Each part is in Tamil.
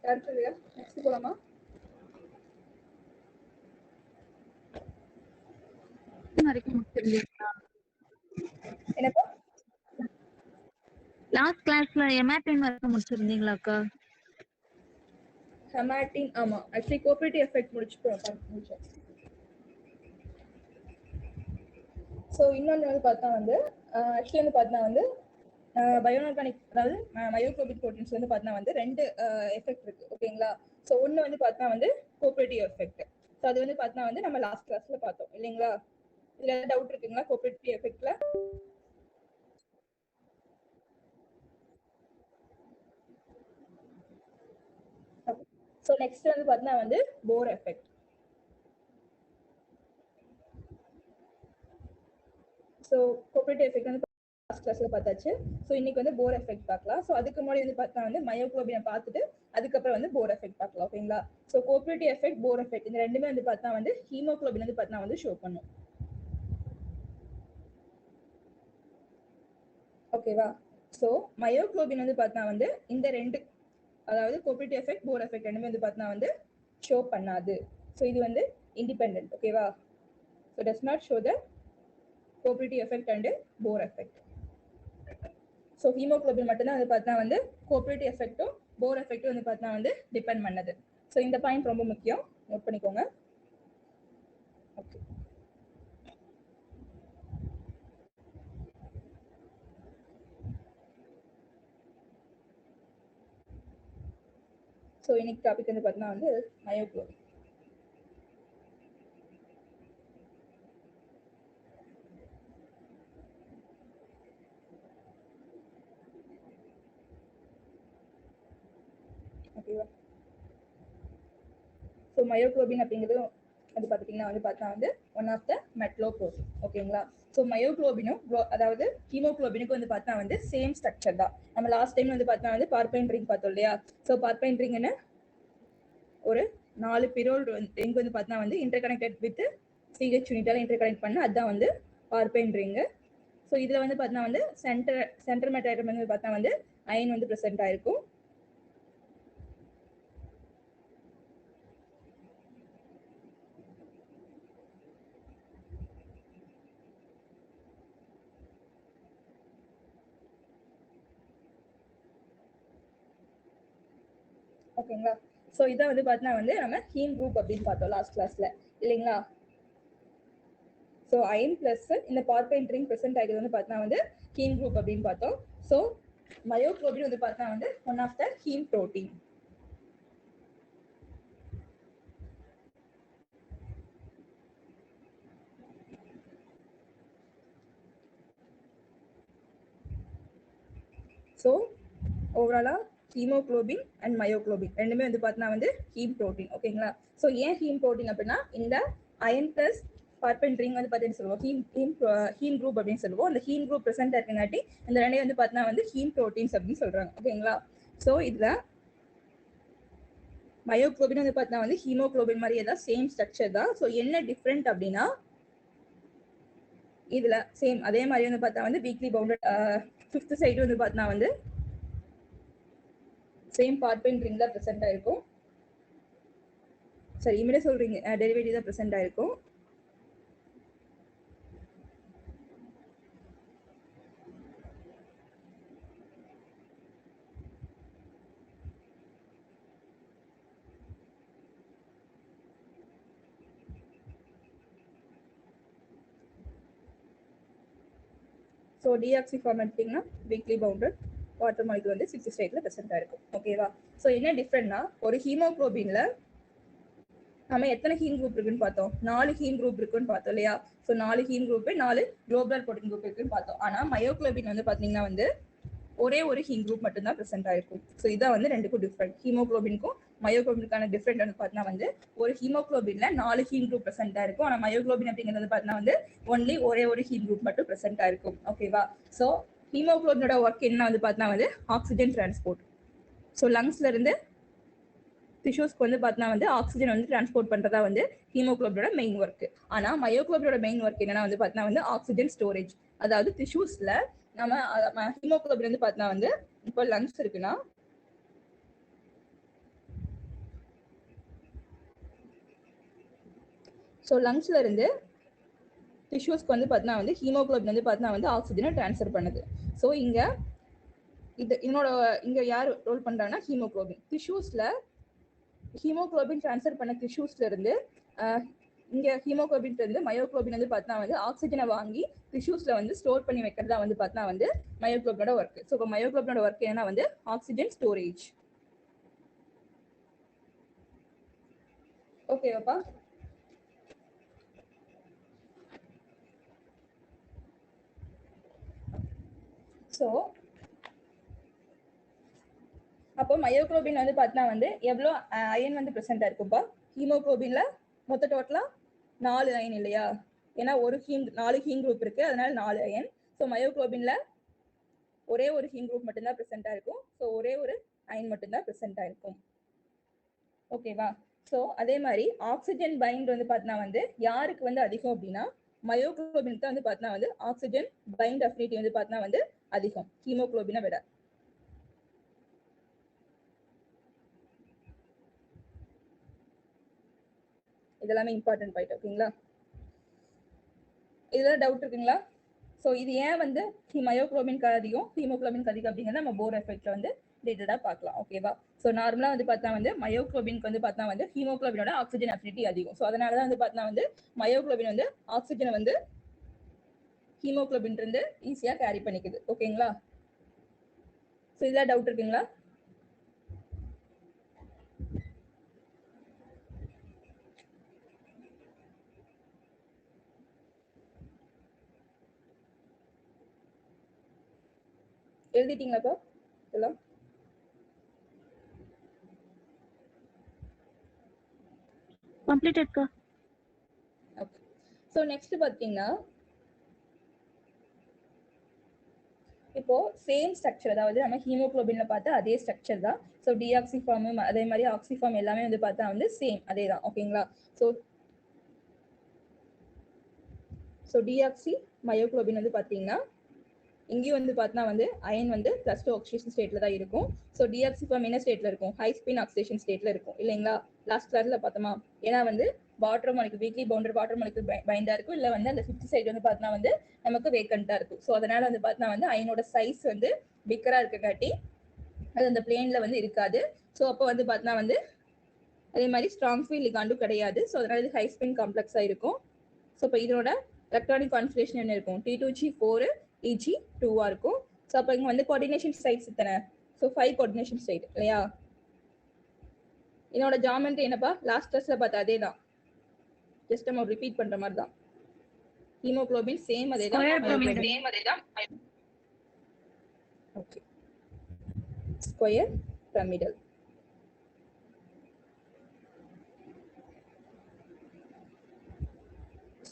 யாருக்கு இல்லையா? நெக்ஸ்ட் போலாமா? வரைக்கும் முடிச்சிருந்தீங்களா? என்னப்பா? லாஸ்ட் கிளாஸ்ல ஹெமாட்டின் வரைக்கும் முடிச்சிருந்தீங்களாக்கா? ஹெமாட்டின் ஆமா, ஆக்சுவலி கோஆபரேட்டிவ் எஃபெக்ட் முடிச்சோம். ஸோ இன்னொன்று வந்து பார்த்தா வந்து ஆக்சுவலி வந்து பார்த்தா வந்து பயோஆர்கானிக், அதாவது மயோகுளோபின் ப்ரோட்டீன்ஸ் வந்து பார்த்தா வந்து ரெண்டு எஃபெக்ட் இருக்கு, ஓகேங்களா? ஸோ ஒன்று வந்து பார்த்தா வந்து கோஆபரேட்டிவ் எஃபெக்ட். ஸோ அது வந்து பார்த்தா வந்து நம்ம லாஸ்ட் கிளாஸ்ல பார்த்தோம் இல்லைங்களா? இதுல ஏதாவது டவுட் இருக்குங்களா கோஆபரேட்டிவ் எஃபெக்ட்ல? ஸோ நெக்ஸ்ட் வந்து பார்த்தா வந்து போர் எஃபெக்ட். ஸோ கோஆபரேட்டிவ் எஃபெக்ட் வந்து லாஸ்ட் கிளாஸ்ல பார்த்தாச்சு. ஸோ இன்னைக்கு வந்து போர் எஃபெக்ட் பார்க்கலாம். ஸோ அதுக்கு முன்னாடி வந்து பார்த்தா வந்து மயோகுளோபினை பார்த்துட்டு அதுக்கப்புறம் வந்து போர் எஃபெக்ட் பார்க்கலாம், ஓகேங்களா? ஸோ கோஆபரேட்டிவ் எஃபெக்ட், போர் எஃபெக்ட் இந்த ரெண்டுமே வந்து பார்த்தா வந்து ஹீமோகுளோபின் வந்து பார்த்தா வந்து ஷோ பண்ணும், ஓகேவா? ஸோ மயோகுளோபின் வந்து பார்த்தா வந்து இந்த ரெண்டு, அதாவது கோஆபரேட்டிவ் எஃபெக்ட், போர் எஃபெக்ட் ரெண்டுமே வந்து பார்த்தா வந்து ஷோ பண்ணாது. ஸோ இது வந்து இண்டிபெண்டன்ட், ஓகேவா? So does not show the cooperative effect and Bohr effect. So haemoglobin மட்டும்தான் வந்து பார்த்தா வந்து கோஆபரேட்டிவ் எஃபெக்ட்டும் போர் எஃபெக்ட்டும் வந்து பார்த்தா வந்து டிபெண்ட் பண்ணது. ஸோ இந்த பாயிண்ட் ரொம்ப முக்கியம், நோட் பண்ணிக்கோங்க. ஓகே, ஸோ இன்னைக்கு டாபிக் வந்து பார்த்தா வந்து மயோகுளோபின். ஓகேவா? ஸோ மயோகுளோபின் அப்படிங்கிறது வந்து பார்த்துட்டிங்கன்னா வந்து பார்த்தா வந்து ஒன் ஆஃப் த மெட்லோப்ரோட்டீன், ஓகேங்களா? ஸோ மயோகுளோபினும் அதாவது ஹீமோகுளோபினுக்கும் வந்து பார்த்தா வந்து சேம் ஸ்ட்ரக்சர் தான். நம்ம லாஸ்ட் டைம் வந்து பார்த்தா வந்து பார்பைன் ரிங் பார்த்தோம் இல்லையா? ஸோ பார்பைன் ரிங்னு ஒரு 4 பிரோல் ரிங் வந்து பார்த்தா வந்து இன்டர்கனெக்டட் வித் சிஹெச் யூனிட்டால இன்டர்கனெக்ட் பண்ண அதுதான் வந்து பார்பைன் ரிங். ஸோ இதுல வந்து பார்த்தா வந்து சென்டர் மெட்டாய்டம் வந்து பார்த்தா வந்து அயன் வந்து ப்ரெசென்ட் ஆயிருக்கும். ஓகேங்களா? ஸோ இதை வந்து பார்த்தீங்கன்னா வந்து நம்ம ஹீம் குரூப் அப்படின்னு பார்த்தோம் லாஸ்ட் கிளாஸ்ல இல்லைங்களா? ஸோ அயன் பிளஸ் இந்த பார்பைன் ரிங் ப்ரெசென்ட் ஆகிறது வந்து பார்த்தீங்கன்னா வந்து ஹீம் குரூப் அப்படின்னு பார்த்தோம். ஸோ மயோகுளோபின் வந்து பார்த்தா வந்து one of the haem protein. So ஓவராலா ஹீமோகுளோபின் அண்ட் மயோகுளோபின் ரெண்டுமே வந்து பார்த்தீங்கன்னா வந்து ஹீம் புரோட்டீன், ஓகேங்களா? ஸோ ஏன் ஹீம் புரோட்டீன் அப்படின்னா இந்த அயன் பிளஸ் பார்பைன் ரிங் வந்து பார்த்தீங்கன்னு சொல்லுவோம் ஹீம் குரூப் அப்படின்னு சொல்லுவோம். அந்த ஹீம் குரூப் ப்ரெசென்ட் இருக்கங்காட்டி இந்த ரெண்டையும் வந்து பார்த்தீங்கன்னா வந்து ஹீம் புரோட்டீன்ஸ் அப்படின்னு சொல்றாங்க, ஓகேங்களா? ஸோ இதுல மயோகுளோபின் வந்து பார்த்தீங்கன்னா வந்து ஹீமோகுளோபின் மாதிரி ஏதாவது சேம் ஸ்ட்ரக்சர் தான். ஸோ என்ன டிஃப்ரெண்ட் அப்படின்னா இதுல சேம் அதே மாதிரி வந்து பார்த்தா வந்து வீக்லி பவுண்டட் ஃபிஃப்த் சைடு வந்து பார்த்தீங்கன்னா வந்து சேம் பார்பைன் ரிங் தான் ப்ரெசென்ட் ஆயிருக்கும். சரி, இமிடியே சொல்றீங்க டெரிவேட்டிவ் தான் ப்ரெசென்ட் ஆயிருக்கும். ஸோ டிஆக்சி ஃபார்மேட்டிங்னா வீக்லி பவுண்டட் வாட்டர் மாலிகுல் வந்து 6th ஸ்டேட்ல ப்ரெசென்ட் ஆயிருக்கும், ஓகேவா? ஸோ என்ன டிஃப்ரெண்ட்னா ஒரு ஹீமோகுளோபின்ல நம்ம எத்தனை ஹீம் குரூப் இருக்குன்னு பார்த்தோம்? 4 ஹீம் குரூப் இருக்குன்னு பார்த்தோம் இல்லையா? So 4 haem group 4 globular protein group இருக்குன்னு பார்த்தோம். ஆனா மயோகுளோபின் வந்து பாத்தீங்கன்னா வந்து ஒரே ஒரு ஹீம் குரூப் மட்டும் தான் ப்ரெசென்ட் ஆயிருக்கும். ஸோ இதான் வந்து ரெண்டுக்கும் டிஃப்ரெண்ட். ஹீமோகுளோபினுக்கும் மயோகுளோபினுக்கான டிஃப்ரெண்ட் வந்து பார்த்தீங்கன்னா வந்து ஒரு ஹீமோகுளோபின்ல 4 ஹீம் குரூப் ப்ரெசென்ட் ஆயிருக்கும். ஆனா மயோகுளோபின் அப்படிங்கிறது பார்த்தீங்கன்னா வந்து ஒன்லி ஒரே ஒரு ஹீம் குரூப் மட்டும் ப்ரெசென்ட் ஆயிருக்கும், ஓகேவா? ஸோ ஹீமோகுளோபினோட ஒர்க் என்ன வந்து பார்த்தீங்கன்னா வந்து ஆக்சிஜன் டிரான்ஸ்போர்ட். ஸோ லங்ஸ்ல இருந்து டிஷ்யூஸ்க்கு வந்து பார்த்தீங்கன்னா வந்து ஆக்சிஜன் வந்து டிரான்ஸ்போர்ட் பண்றதா வந்து ஹீமோகுளோபினோட மெயின் ஒர்க். ஆனா மயோகுளோபினோட மெயின் ஒர்க் என்னன்னா வந்து பார்த்தீங்கன்னா வந்து ஆக்சிஜன் ஸ்டோரேஜ். அதாவது டிஷ்யூஸ்ல நம்ம ஹீமோகுளோபின் வந்து பார்த்தீங்கன்னா வந்து இப்போ லங்ஸ் இருக்குன்னா ஸோ லங்ஸ்ல இருந்து டிஷ்யூஸ்க்கு வந்து பார்த்தீங்கன்னா வந்து ஹீமோகுளோபின் வந்து பார்த்தீங்கன்னா வந்து ஆக்சிஜனை ட்ரான்ஸ்ஃபர் பண்ணுது. ஸோ இதனோட இங்க யார் ரோல் பண்றாங்கன்னா ஹீமோகுளோபின். டிஷ்யூஸ்ல ஹீமோகுளோபின் ட்ரான்ஸ்ஃபர் பண்ண டிஷ்யூஸ்ல இருந்து இங்க ஹீமோகுளோபின் இருந்து மயோகுளோபின் வந்து பார்த்தீங்கன்னா வந்து ஆக்சிஜனை வாங்கி டிஷ்யூஸ்ல வந்து ஸ்டோர் பண்ணி வைக்கிறதா வந்து பார்த்தீங்கன்னா வந்து மயோகுளோபினோட ஒர்க். ஸோ இப்போ மயோகுளோபினோட ஒர்க் என்னன்னா வந்து ஆக்சிஜன் ஸ்டோரேஜ். ஓகேவாப்பா? ஸோ அப்போ மயோகுளோபின் வந்து பார்த்தீங்கன்னா வந்து எவ்வளோ அயன் வந்து ப்ரெசென்ட்டாக இருக்குப்பா? ஹீமோகுளோபின்ல மொத்த டோட்டலா 4 அயன் இல்லையா? ஏன்னா 4 ஹீம் குரூப் இருக்கு, அதனால 4 அயன். ஸோ மயோகுளோபின்ல ஒரே ஒரு ஹீம் குரூப் மட்டும்தான் ப்ரெசென்ட்டாக இருக்கும். ஸோ ஒரே ஒரு அயன் மட்டும்தான் ப்ரெசென்ட்டாக இருக்கும். ஓகேவா? ஸோ அதே மாதிரி ஆக்சிஜன் பைண்ட் வந்து பார்த்தீங்கன்னா வந்து யாருக்கு வந்து அதிகம் அப்படின்னா மயோகுளோபின் தான் வந்து பார்த்தீங்கன்னா வந்து ஆக்சிஜன் பைண்ட் அஃபினிட்டி வந்து பார்த்தீங்கன்னா வந்து அதிகம் ஹீமோகுளோபினை விட. இதெல்லாமே இம்பார்ட்டன்ட் பாயிண்ட். ஓகேங்களா? இதெல்லாம் டவுட் இருக்குங்களா? ஸோ இது ஏன் வந்து மயோகுளோபின் அதிகம் ஹீமோகுளோபின் அதிகம் அப்படிங்கிறத நம்ம போர் எஃபெக்ட்ல வந்து டீட்டெயிலாக பார்க்கலாம். ஓகேவா? ஸோ நார்மலாக வந்து பார்த்தா வந்து மயோகுளோபின்க்கு வந்து பார்த்தா வந்து ஹீமோகுளோபினோட ஆக்சிஜன் அஃபினிட்டி அதிகம். ஸோ அதனால தான் வந்து பார்த்தா வந்து மயோகுளோபின் வந்து ஆக்சிஜனை வந்து ஹீமோகுளோபின் இருந்து ஈஸியாக கேரி பண்ணிக்குது. ஓகேங்களா? ஸோ இதெல்லாம் டவுட் இருக்குங்களா? எழுதிட்டீங்களாப்பா இதெல்லாம்? கம்ப்ளீட்டட்க்கா. ஓகே. ஸோ நெக்ஸ்ட் பார்த்தீங்கன்னா இப்போ சேம் ஸ்ட்ரக்சர், அதாவது நம்ம ஹீமோகுளோபின்ல பார்த்தா அதே ஸ்ட்ரக்சர் தான். ஸோ டிஆக்சி ஃபார்ம் அதே மாதிரி ஆக்சி ஃபார்ம் எல்லாமே வந்து பார்த்தா வந்து சேம் அதே தான். ஓகேங்களா? ஸோ டிஆக்சி மயோகுளோபின் வந்து பார்த்தீங்கன்னா இங்கேயும் வந்து பார்த்தீங்கன்னா வந்து அயன் வந்து +2 ஆக்சிடேஷன் ஸ்டேட்ல தான் இருக்கும். ஸோ டிஆக்சி ஃபார்ம் என்ன ஸ்டேட்ல இருக்கும்? ஹை ஸ்பின் ஆக்சிடேஷன் ஸ்டேட்ல இருக்கும் இல்லைங்களா? லாஸ்ட் கிளாஸ்ல பார்த்தோமா? ஏன்னா வந்து water molecule weakly bound water molecule பைண்டா இருக்கும், இல்லை வந்து அந்த 5th சைடு வந்து பார்த்தீங்கன்னா வந்து நமக்கு வேக்கண்டா இருக்கும். ஸோ அதனால வந்து பார்த்தீங்கன்னா வந்து அயனோட சைஸ் வந்து பிக்கரா இருக்கங்காட்டி அது அந்த பிளேன்ல வந்து இருக்காது. ஸோ அப்போ வந்து பார்த்தீங்கன்னா வந்து அதே மாதிரி ஸ்ட்ராங் ஃபீல்ட் லிகாண்டும் கிடையாது. ஸோ அதனால இது ஹை ஸ்பின் காம்ப்ளெக்ஸா இருக்கும். ஸோ இப்போ இதோட எலக்ட்ரானிக் கான்ஃபிகரேஷன் என்ன இருக்கும்? T2G4 EG2 இருக்கும். ஸோ அப்போ இங்க வந்து கோஆர்டினேஷன் சைட்ஸ் இத்தனை. ஸோ 5 கோஆர்டினேஷன் சைட் இல்லையா? இதோட ஜாமெண்ட்ரி என்னப்பா? லாஸ்ட் கிளாஸ்ல பார்த்தா அதே தான், ஜஸ்ட் நம்ம ரிப்பீட் பண்ற மாதிரி தான். ஹீமோகுளோபின் சேம் அதே தான். Okay, square pyramidal.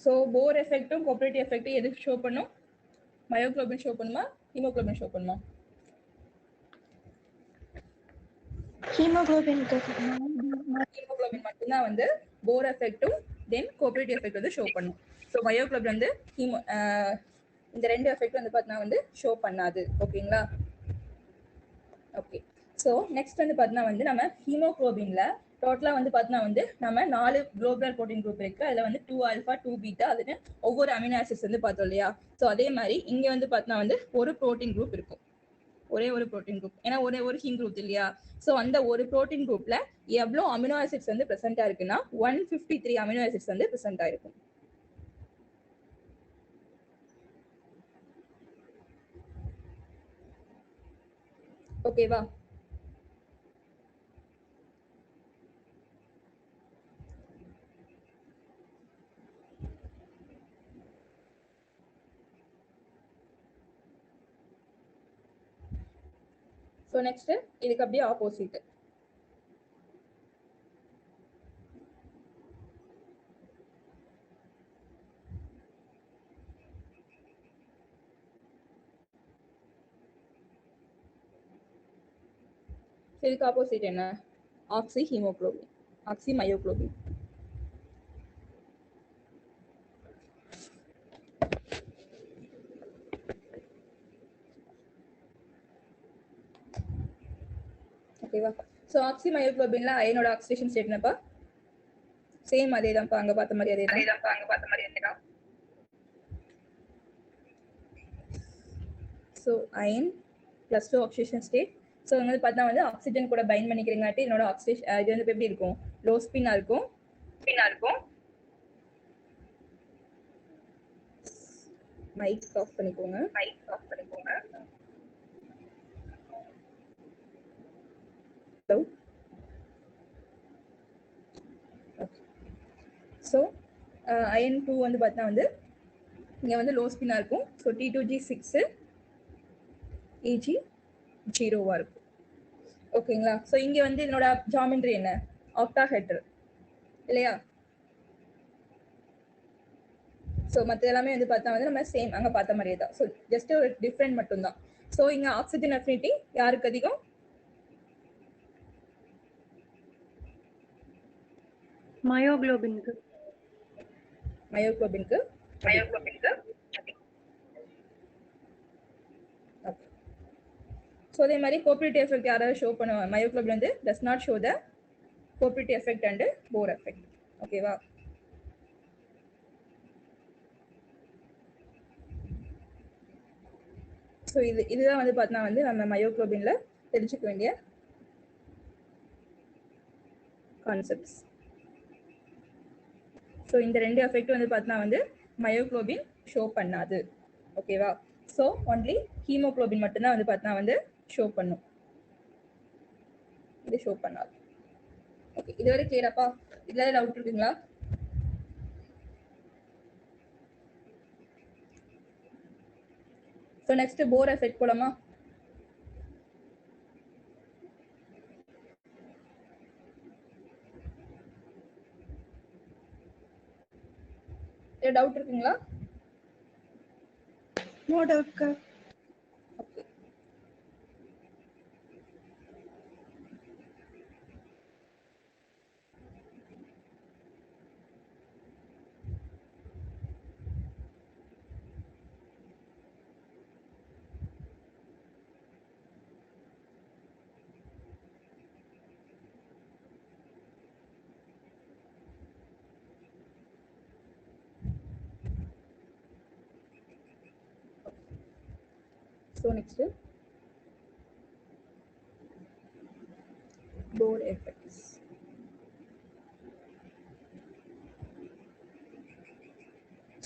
ஸோ போர் எஃபெக்ட்டும் கோஆபரேட்டிவ் எஃபெக்ட்டும் எது ஷோ பண்ணும்? மயோகுளோபின் ஷோ பண்ணுமா, ஹீமோகுளோபின் ஷோ பண்ணுமா? ஹீமோகுளோபின் ஹீமோகுளோபின் மட்டும்தான் வந்து போர் எஃபெக்ட்டும் தென் கோஆபரேட்டிவ் எஃபெக்ட் வந்து ஷோ பண்ணும். ஸோ மயோகுளோபின் வந்து இந்த ரெண்டு எஃபெக்ட் வந்து பார்த்தீங்கன்னா வந்து ஷோ பண்ணாது. ஓகேங்களா? ஓகே. ஸோ நெக்ஸ்ட் வந்து பார்த்தீங்கன்னா வந்து நம்ம ஹீமோகுளோபின்ல டோட்டலாக வந்து பார்த்தீங்கன்னா வந்து நம்ம 4 குளோபுலர் புரோட்டீன் குரூப் இருக்கு. அதில் வந்து 2 ஆல்ஃபா 2 பீட்டா அதுன்னு ஒவ்வொரு அமினோ ஆசிட்ஸ் வந்து பார்த்தோம் இல்லையா? ஸோ அதே மாதிரி இங்கே வந்து பார்த்தீங்கன்னா வந்து ஒரு புரோட்டீன் குரூப் இருக்கும், ஒரே ஒரு புரோட்டீன் குரூப். ஏன்னா ஒரே ஒரு ஹீம் குரூப் இல்லையா? ஸோ அந்த ஒரு புரோட்டீன் குரூப்ல எவ்வளோ அமினோ ஆசிட்ஸ் வந்து ப்ரெசென்ட்டா இருக்குன்னா 153 அமினோ ஆசிட்ஸ் வந்து ப்ரெசென்ட்டா இருக்கும். ஓகேவா? ஸோ நெக்ஸ்ட் இதுக்கு அப்படியே ஆப்போசிட். இதுக்கு ஆப்போசிட் என்ன? Oxy haemoglobin, oxy myoglobin. ஓகேவா? ஸோ ஆக்சி மயோகுளோபின்ல அயனோட ஆக்சிடேஷன் ஸ்டேட் என்னப்பா? சேம் அதே தான்ப்பா, அங்க பார்த்த மாதிரி அதே தான். So iron +2 oxidation state. So வந்து பார்த்தா வந்து ஆக்சிஜன் கூட பைண்ட் பண்ணிக்கிறீங்காட்டி என்னோட ஆக்சிடேஷன் இது வந்து எப்படி இருக்கும், லோ ஸ்பின்னா இருக்கும். மைக் ஆஃப் பண்ணிக்கோங்க. ஹலோ. ஸோ அயன் 2 வந்து பார்த்தா வந்து இங்கே வந்து லோ ஸ்பின்னாக இருக்கும். ஸோ T2G6 Eg 0 இருக்கும். ஓகேங்களா. ஸோ இங்கே வந்து இதனோட ஜாமெண்ட்ரி என்ன, ஆக்டாஹெட்ரல் இல்லையா. ஸோ மற்ற எல்லாமே வந்து பார்த்தா வந்து நம்ம சேம் அங்கே பார்த்த மாதிரியே தான். ஸோ ஜஸ்ட் ஒரு டிஃப்ரெண்ட் மட்டும்தான். ஸோ இங்கே ஆக்சிஜன் அஃபினிட்டி யாருக்கு அதிகம், மயோகுளோபினுக்கு. மயோகுளோபினுக்கு. ஸோ அதே மாதிரி கோஆபரேட்டிவ் எஃபெக்ட் யாராவது ஷோ பண்ணுவாங்க, மயோகுளோபின் வந்து does not show the cooperative effect and Bohr effect. ஓகேவா. ஸோ இதுதான் வந்து பார்த்தா வந்து நம்ம மயோகுளோபின்ல தெரிஞ்சுக்க வேண்டிய கான்செப்ட்ஸ். ஸோ இந்த ரெண்டு எஃபெக்ட் வந்து பார்த்தா வந்து மயோகுளோபின் ஷோ பண்ணாது. ஓகேவா. ஸோ ஒன்லி ஹீமோகுளோபின் மட்டும்தான் வந்து பார்த்தா வந்து ஷோ பண்ணும், இது ஷோ பண்ணாது. ஓகே, இதுவரை கிளியராப்பா? இதுல டவுட் இருக்குங்களா? ஸோ நெக்ஸ்ட் போர் எஃபெக்ட் போலாமா? டவுட் இருக்குங்களா? நோ டவுட்க்கா. Okay. So next Bohr effects.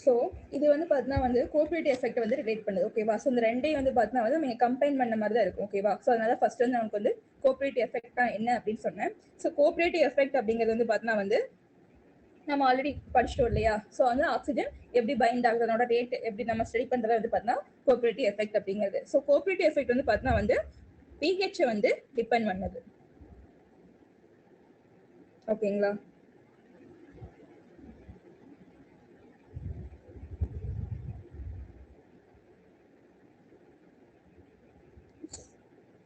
So இது வந்து பார்த்தீங்கன்னா வந்து கோஆபரேட்டிவ் எஃபெக்ட் வந்து ரிலேட் பண்ணுது. ஓகேவா. ஸோ இந்த ரெண்டையும் வந்து பார்த்தீங்கன்னா வந்து நீங்கள் கம்பைன் பண்ண மாதிரி தான் இருக்கும். ஓகேவா. ஸோ அதனால ஃபர்ஸ்ட் வந்து நமக்கு வந்து கோஆபரேட்டிவ் எஃபெக்ட் என்ன அப்படின்னு சொன்னேன். ஸோ கோஆபரேட்டிவ் எஃபெக்ட் அப்படிங்கிறது வந்து பார்த்தீங்கன்னா வந்து நம்ம ஆல்ரெடி படிச்சிட்டோம் இல்லையா. ஸோ வந்து ஆக்சிஜன் எப்படி பைண்ட் ஆகுது, அதனோட ரேட் எப்படி நம்ம ஸ்டடி பண்றதை வந்து பார்த்தீங்கன்னா கோஆபரேட்டிவ் எஃபெக்ட் அப்படிங்கிறது. ஸோ கோஆபரேட்டிவ் எஃபெக்ட் வந்து பார்த்தீங்கன்னா வந்து pH வந்து டிபெண்ட் பண்ணது. ஓகேங்களா.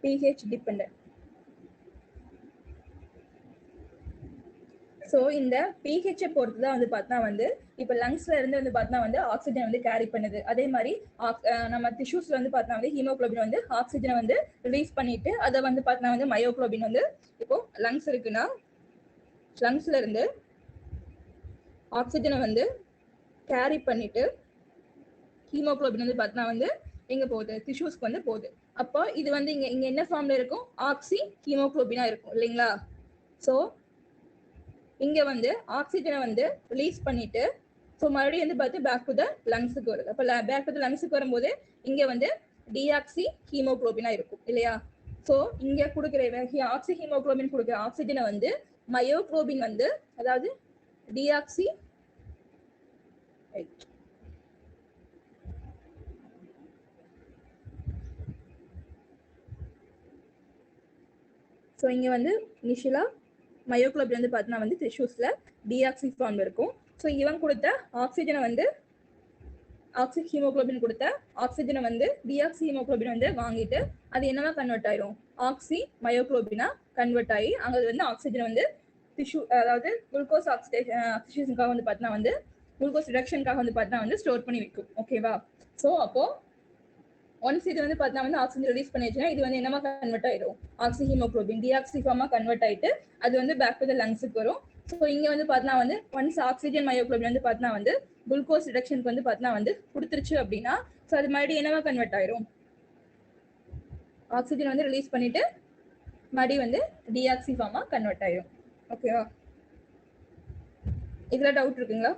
pH dependent. ஸோ இந்த pH பொறுத்து தான் வந்து பார்த்தா வந்து இப்போ லங்ஸ்ல இருந்து வந்து பார்த்தா வந்து ஆக்சிஜன் வந்து கேரி பண்ணுது. அதே மாதிரி நம்ம டிஷ்யூஸ்ல வந்து பார்த்தா வந்து ஹீமோகுளோபின் வந்து ஆக்சிஜனை வந்து ரிலீஸ் பண்ணிட்டு அதை வந்து பார்த்தா வந்து மயோகுளோபின் வந்து இப்போ லங்ஸ் இருக்குன்னா லங்ஸ்ல இருந்து ஆக்சிஜனை வந்து கேரி பண்ணிட்டு ஹீமோகுளோபின் வந்து பார்த்தா வந்து எங்க போகுது, டிஷ்யூஸ்க்கு வந்து போகுது. அப்போ இது வந்து இங்க இங்க என்ன ஃபார்ம்ல இருக்கும், ஆக்சி ஹீமோகுளோபினா இருக்கும் இல்லைங்களா. ஸோ இங்க வந்து ஆக்சிஜனை வந்து ரிலீஸ் பண்ணிட்டு ஸோ மறுபடியும் வந்து பார்த்து பேக் டு த லங்ஸுக்கு வருது. அப்போ பேக் டு த லங்ஸுக்கு வரும்போது இங்க வந்து டிஆக்சி ஹீமோகுளோபினா இருக்கும் இல்லையா. ஸோ இங்க கொடுக்குற ஆக்சி ஹீமோகுளோபின் கொடுக்குற ஆக்சிஜனை வந்து மயோகுளோபின் வந்து அதாவது டிஆக்சி ஸோ இங்க வந்து இனிஷியலா மயோகுளோபின் வந்து பார்த்தீங்கன்னா வந்து டிஷ்யூஸ்ல டிஆக்சி ஃபார்ம் இருக்கும். ஸோ இவன் கொடுத்த ஆக்சிஜனை வந்து ஆக்சி ஹீமோகுளோபின் கொடுத்த ஆக்சிஜனை வந்து டிஆக்சி ஹீமோகுளோபின் வந்து வாங்கிட்டு அது என்னவா கன்வெர்ட் ஆயிரும், ஆக்சி மயோகுளோபினா கன்வெர்ட் ஆகி அங்கே வந்து ஆக்சிஜன் வந்து டிஷ்யூ அதாவது குளுக்கோஸ் ஆக்சிடேஷனுக்காக வந்து பார்த்தீங்கன்னா வந்து குளுக்கோஸ் ரிடக்ஷனுக்காக வந்து பார்த்தீங்கன்னா வந்து ஸ்டோர் பண்ணி வைக்கும். ஓகேவா. ஸோ அப்போ ஒன்ஸ் இது வந்து பார்த்தா வந்து ஆக்சிஜன் ரிலீஸ் பண்ணிடுச்சுன்னா இது வந்து என்னமா கன்வெர்ட் ஆயிடும், ஆக்சி ஹீமோகுளோபின் டிஆக்சி ஃபார்மா கன்வெர்ட் ஆயிட்டு அது வந்து பேக் டு த லங்ஸுக்கு வரும். ஸோ இங்க வந்து பார்த்தா வந்து ஒன்ஸ் ஆக்சிஜன் மயோகுளோபின் வந்து பார்த்தா வந்து குளுக்கோஸ் ரிடக்ஷனுக்கு வந்து பார்த்தா வந்து கொடுத்துருச்சு அப்படின்னா ஸோ அது மறுபடியும் என்னவா கன்வெர்ட் ஆயிரும், ஆக்சிஜன் வந்து ரிலீஸ் பண்ணிட்டு மறுபடியும் வந்து டிஆக்சி ஃபார்மா கன்வெர்ட் ஆயிரும். ஓகேவா? இதுல டவுட் இருக்குங்களா?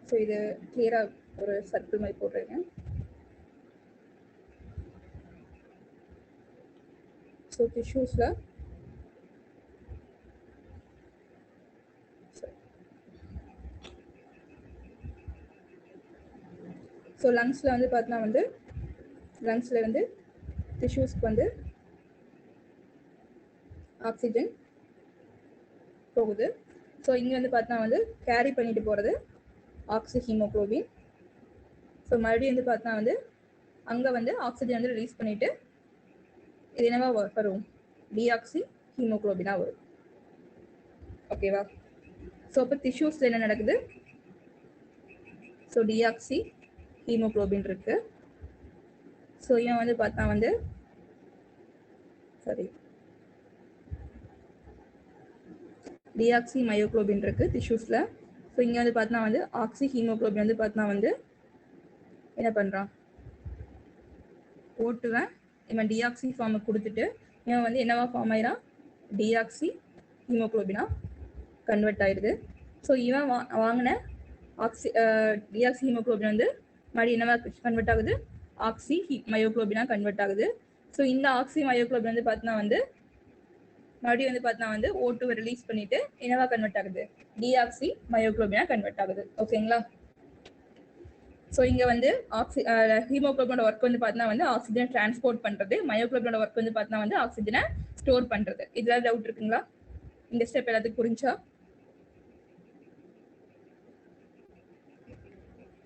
ஸோ இது கிளியரா ஒரு சர்க்கிள் மாதிரி போட்டுருக்கேன். ஸோ டிஷ்யூஸ்ல ஸோ லங்ஸ்ல வந்து பார்த்தா வந்து லங்ஸ்ல இருந்து டிஷ்யூஸ்க்கு வந்து ஆக்சிஜன் போகுது. ஸோ இங்க வந்து பார்த்தா வந்து கேரி பண்ணிட்டு போறது ஆக்சி ஹீமோகுளோபின். ஸோ மறுபடியும் வந்து பார்த்தா வந்து அங்க வந்து ஆக்சிஜன் வந்து ரிலீஸ் பண்ணிட்டு இது என்னவா வரும், டிஆக்சி ஹீமோகுளோபினா வரும். ஓகேவா? ஸோ இப்போ டிஷ்யூஸ்ல என்ன நடக்குது, ஸோ டிஆக்சி ஹீமோகுளோபின் இருக்கு. ஸோ இவன் வந்து பார்த்தா வந்து சரி டிஆக்சி மயோகுளோபின் இருக்கு டிஷ்யூஸ்ல. ஸோ இங்க வந்து பார்த்தா வந்து ஆக்சி ஹீமோகுளோபின் வந்து பார்த்தா வந்து என்ன பண்றான், ஓட்டுவேன் இவன் டிஆக்சி ஃபார்மை கொடுத்துட்டு இவன் வந்து என்னவா ஃபார்ம் ஆயிரான், டிஆக்சி ஹீமோகுளோபினா கன்வெர்ட் ஆயிடுது. ஸோ இவன் வாங்கின ஆக்சி டிஆக்சி ஹீமோகுளோபின் வந்து மறுபடியும் என்னவா கன்வெர்ட் ஆகுது, ஆக்சி மயோகுளோபினா கன்வெர்ட் ஆகுது. ஸோ இந்த ஆக்சி மயோகுளோபின் வந்து பார்த்தா வந்து மறுபடியும் வந்து பார்த்தா வந்து ஓட்டுவை ரிலீஸ் பண்ணிட்டு என்னவா கன்வெர்ட் ஆகுது, டிஆக்சி மயோகுளோபினா கன்வெர்ட் ஆகுது. ஓகேங்களா? ஸோ இங்க வந்து ஹீமோகுளோபினோட ஒர்க் வந்து பார்த்தா வந்து ஆக்சிஜன் டிரான்ஸ்போர்ட் பண்றது, மயோகுளோபினோட ஒர்க் வந்து பார்த்தா வந்து ஆக்சிஜனை ஸ்டோர் பண்றது. இதுல டவுட் இருக்குங்களா? இந்த ஸ்டெப் எல்லாத்துக்கும் புரிஞ்சா?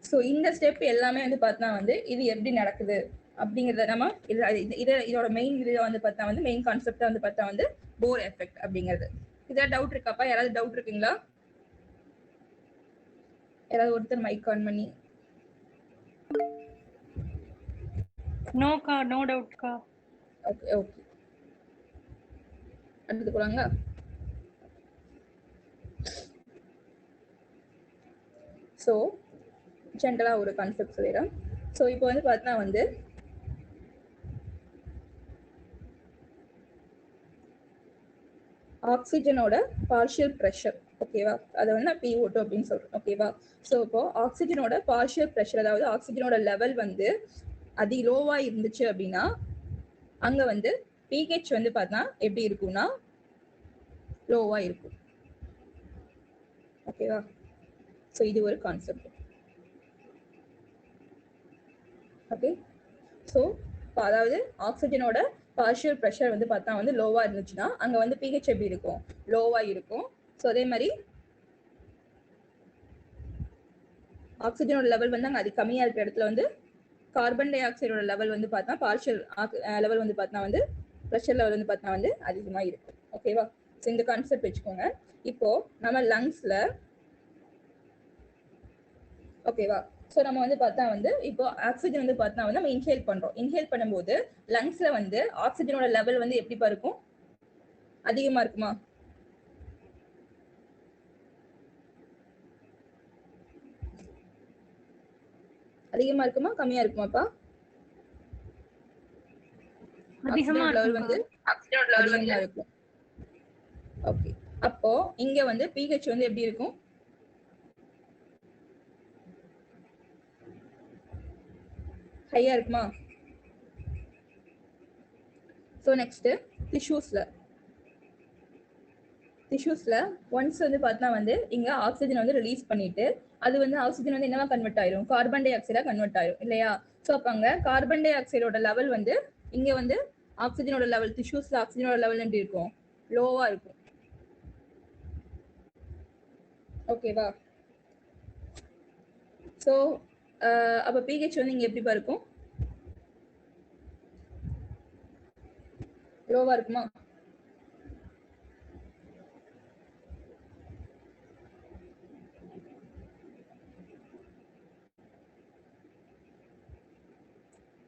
ஸோ இந்த ஸ்டெப் எல்லாமே வந்து பார்த்தா வந்து இது எப்படி நடக்குது அப்படிங்கிறத நம்ம இதோட மெயின் இதுல வந்து பார்த்தா வந்து மெயின் கான்செப்டா வந்து பார்த்தா வந்து போர் எஃபெக்ட் அப்படிங்கிறது. இதான் டவுட் இருக்காப்பா? யாராவது டவுட் இருக்குங்களா? யாராவது ஒருத்தர் மைக் ஆன் பண்ணி. நோக்கா, நோ டவுட்க்கா. ஓகே ஓகே, அடுத்து போலாங்களா? ஸோ ஜென்ரலாக ஒரு கான்செப்ட் சொல்லிடுறேன். ஸோ இப்போ வந்து பார்த்தா வந்து ஆக்சிஜனோட பார்ஷியல் ப்ரெஷர், ஓகேவா, அதை வந்து நான் PO2 அப்படின்னு சொல்றேன். ஓகேவா? ஸோ இப்போ ஆக்சிஜனோட பார்ஷியல் ப்ரெஷர், அதாவது ஆக்சிஜனோட லெவல் வந்து லோவா இருந்துச்சு அப்படின்னா அங்க வந்து pH வந்து பார்த்தா எப்படி இருக்கும்னா லோவா இருக்கும். ஓகேவா? ஸோ இது ஒரு கான்செப்ட். ஓகே, ஸோ அதாவது ஆக்சிஜனோட பார்ஷியல் ப்ரெஷர் வந்து பார்த்தா வந்து லோவா இருந்துச்சுன்னா அங்க வந்து pH எப்படி இருக்கும், லோவா இருக்கும். ஸோ அதே மாதிரி ஆக்சிஜனோட லெவல் வந்து அங்கே அது கம்மியா இருக்கிற இடத்துல வந்து கார்பன் டை ஆக்சைடோட லெவல் வந்து பார்த்தா பார்ஷியல் லெவல் வந்து பார்த்தா வந்து ப்ரெஷர் லெவல் வந்து பார்த்தா வந்து அதிகமா இருக்கும். ஓகேவா? ஸோ இந்த கான்செப்ட் வச்சுக்கோங்க. இப்போ நம்ம லங்ஸ்ல, ஓகேவா, ஸோ நம்ம வந்து பார்த்தா வந்து இப்போ ஆக்சிஜன் வந்து பார்த்தா வந்து நம்ம இன்ஹேல் பண்றோம். இன்ஹேல் பண்ணும்போது லங்ஸ்ல வந்து ஆக்சிஜனோட லெவல் வந்து எப்படிப்பா இருக்கும், அதிகமா இருக்குமா, அதிகமா இருக்குமா, கம்மியா இருக்குமாப்பா? அதிகமா ஆக்சிஜனோட லெவல் வந்து இருக்கும்க்கா. அதிகமா இருக்கும். ஓகே, அப்போ இங்க வந்து pH வந்து எப்படி இருக்கும், ஹையா இருக்குமா? ஸோ நெக்ஸ்ட் டிஷ்யூஸ்ல ஒன்ஸ் வந்து பார்த்தா வந்து இங்க ஆக்சிஜன் வந்து ரிலீஸ் பண்ணிட்டு அது வந்து ஆக்சிஜன் வந்து என்னவா கன்வெர்ட் ஆயிரும், கார்பன் டை ஆக்சைடா கன்வெர்ட் ஆயிரும் இல்லையா? ஸோ அப்ப அங்க கார்பன் டை ஆக்சைடோட லெவல் வந்து இங்க வந்து ஆக்சிஜனோட லெவல், டிஷ்யூஸ்ல ஆக்சிஜனோட லெவல் எப்படி இருக்கும், லோவா இருக்கும். ஓகேவா? ஸோ அப்ப pH வந்து இங்க எப்படிப்பா இருக்கும், லோவா இருக்குமா?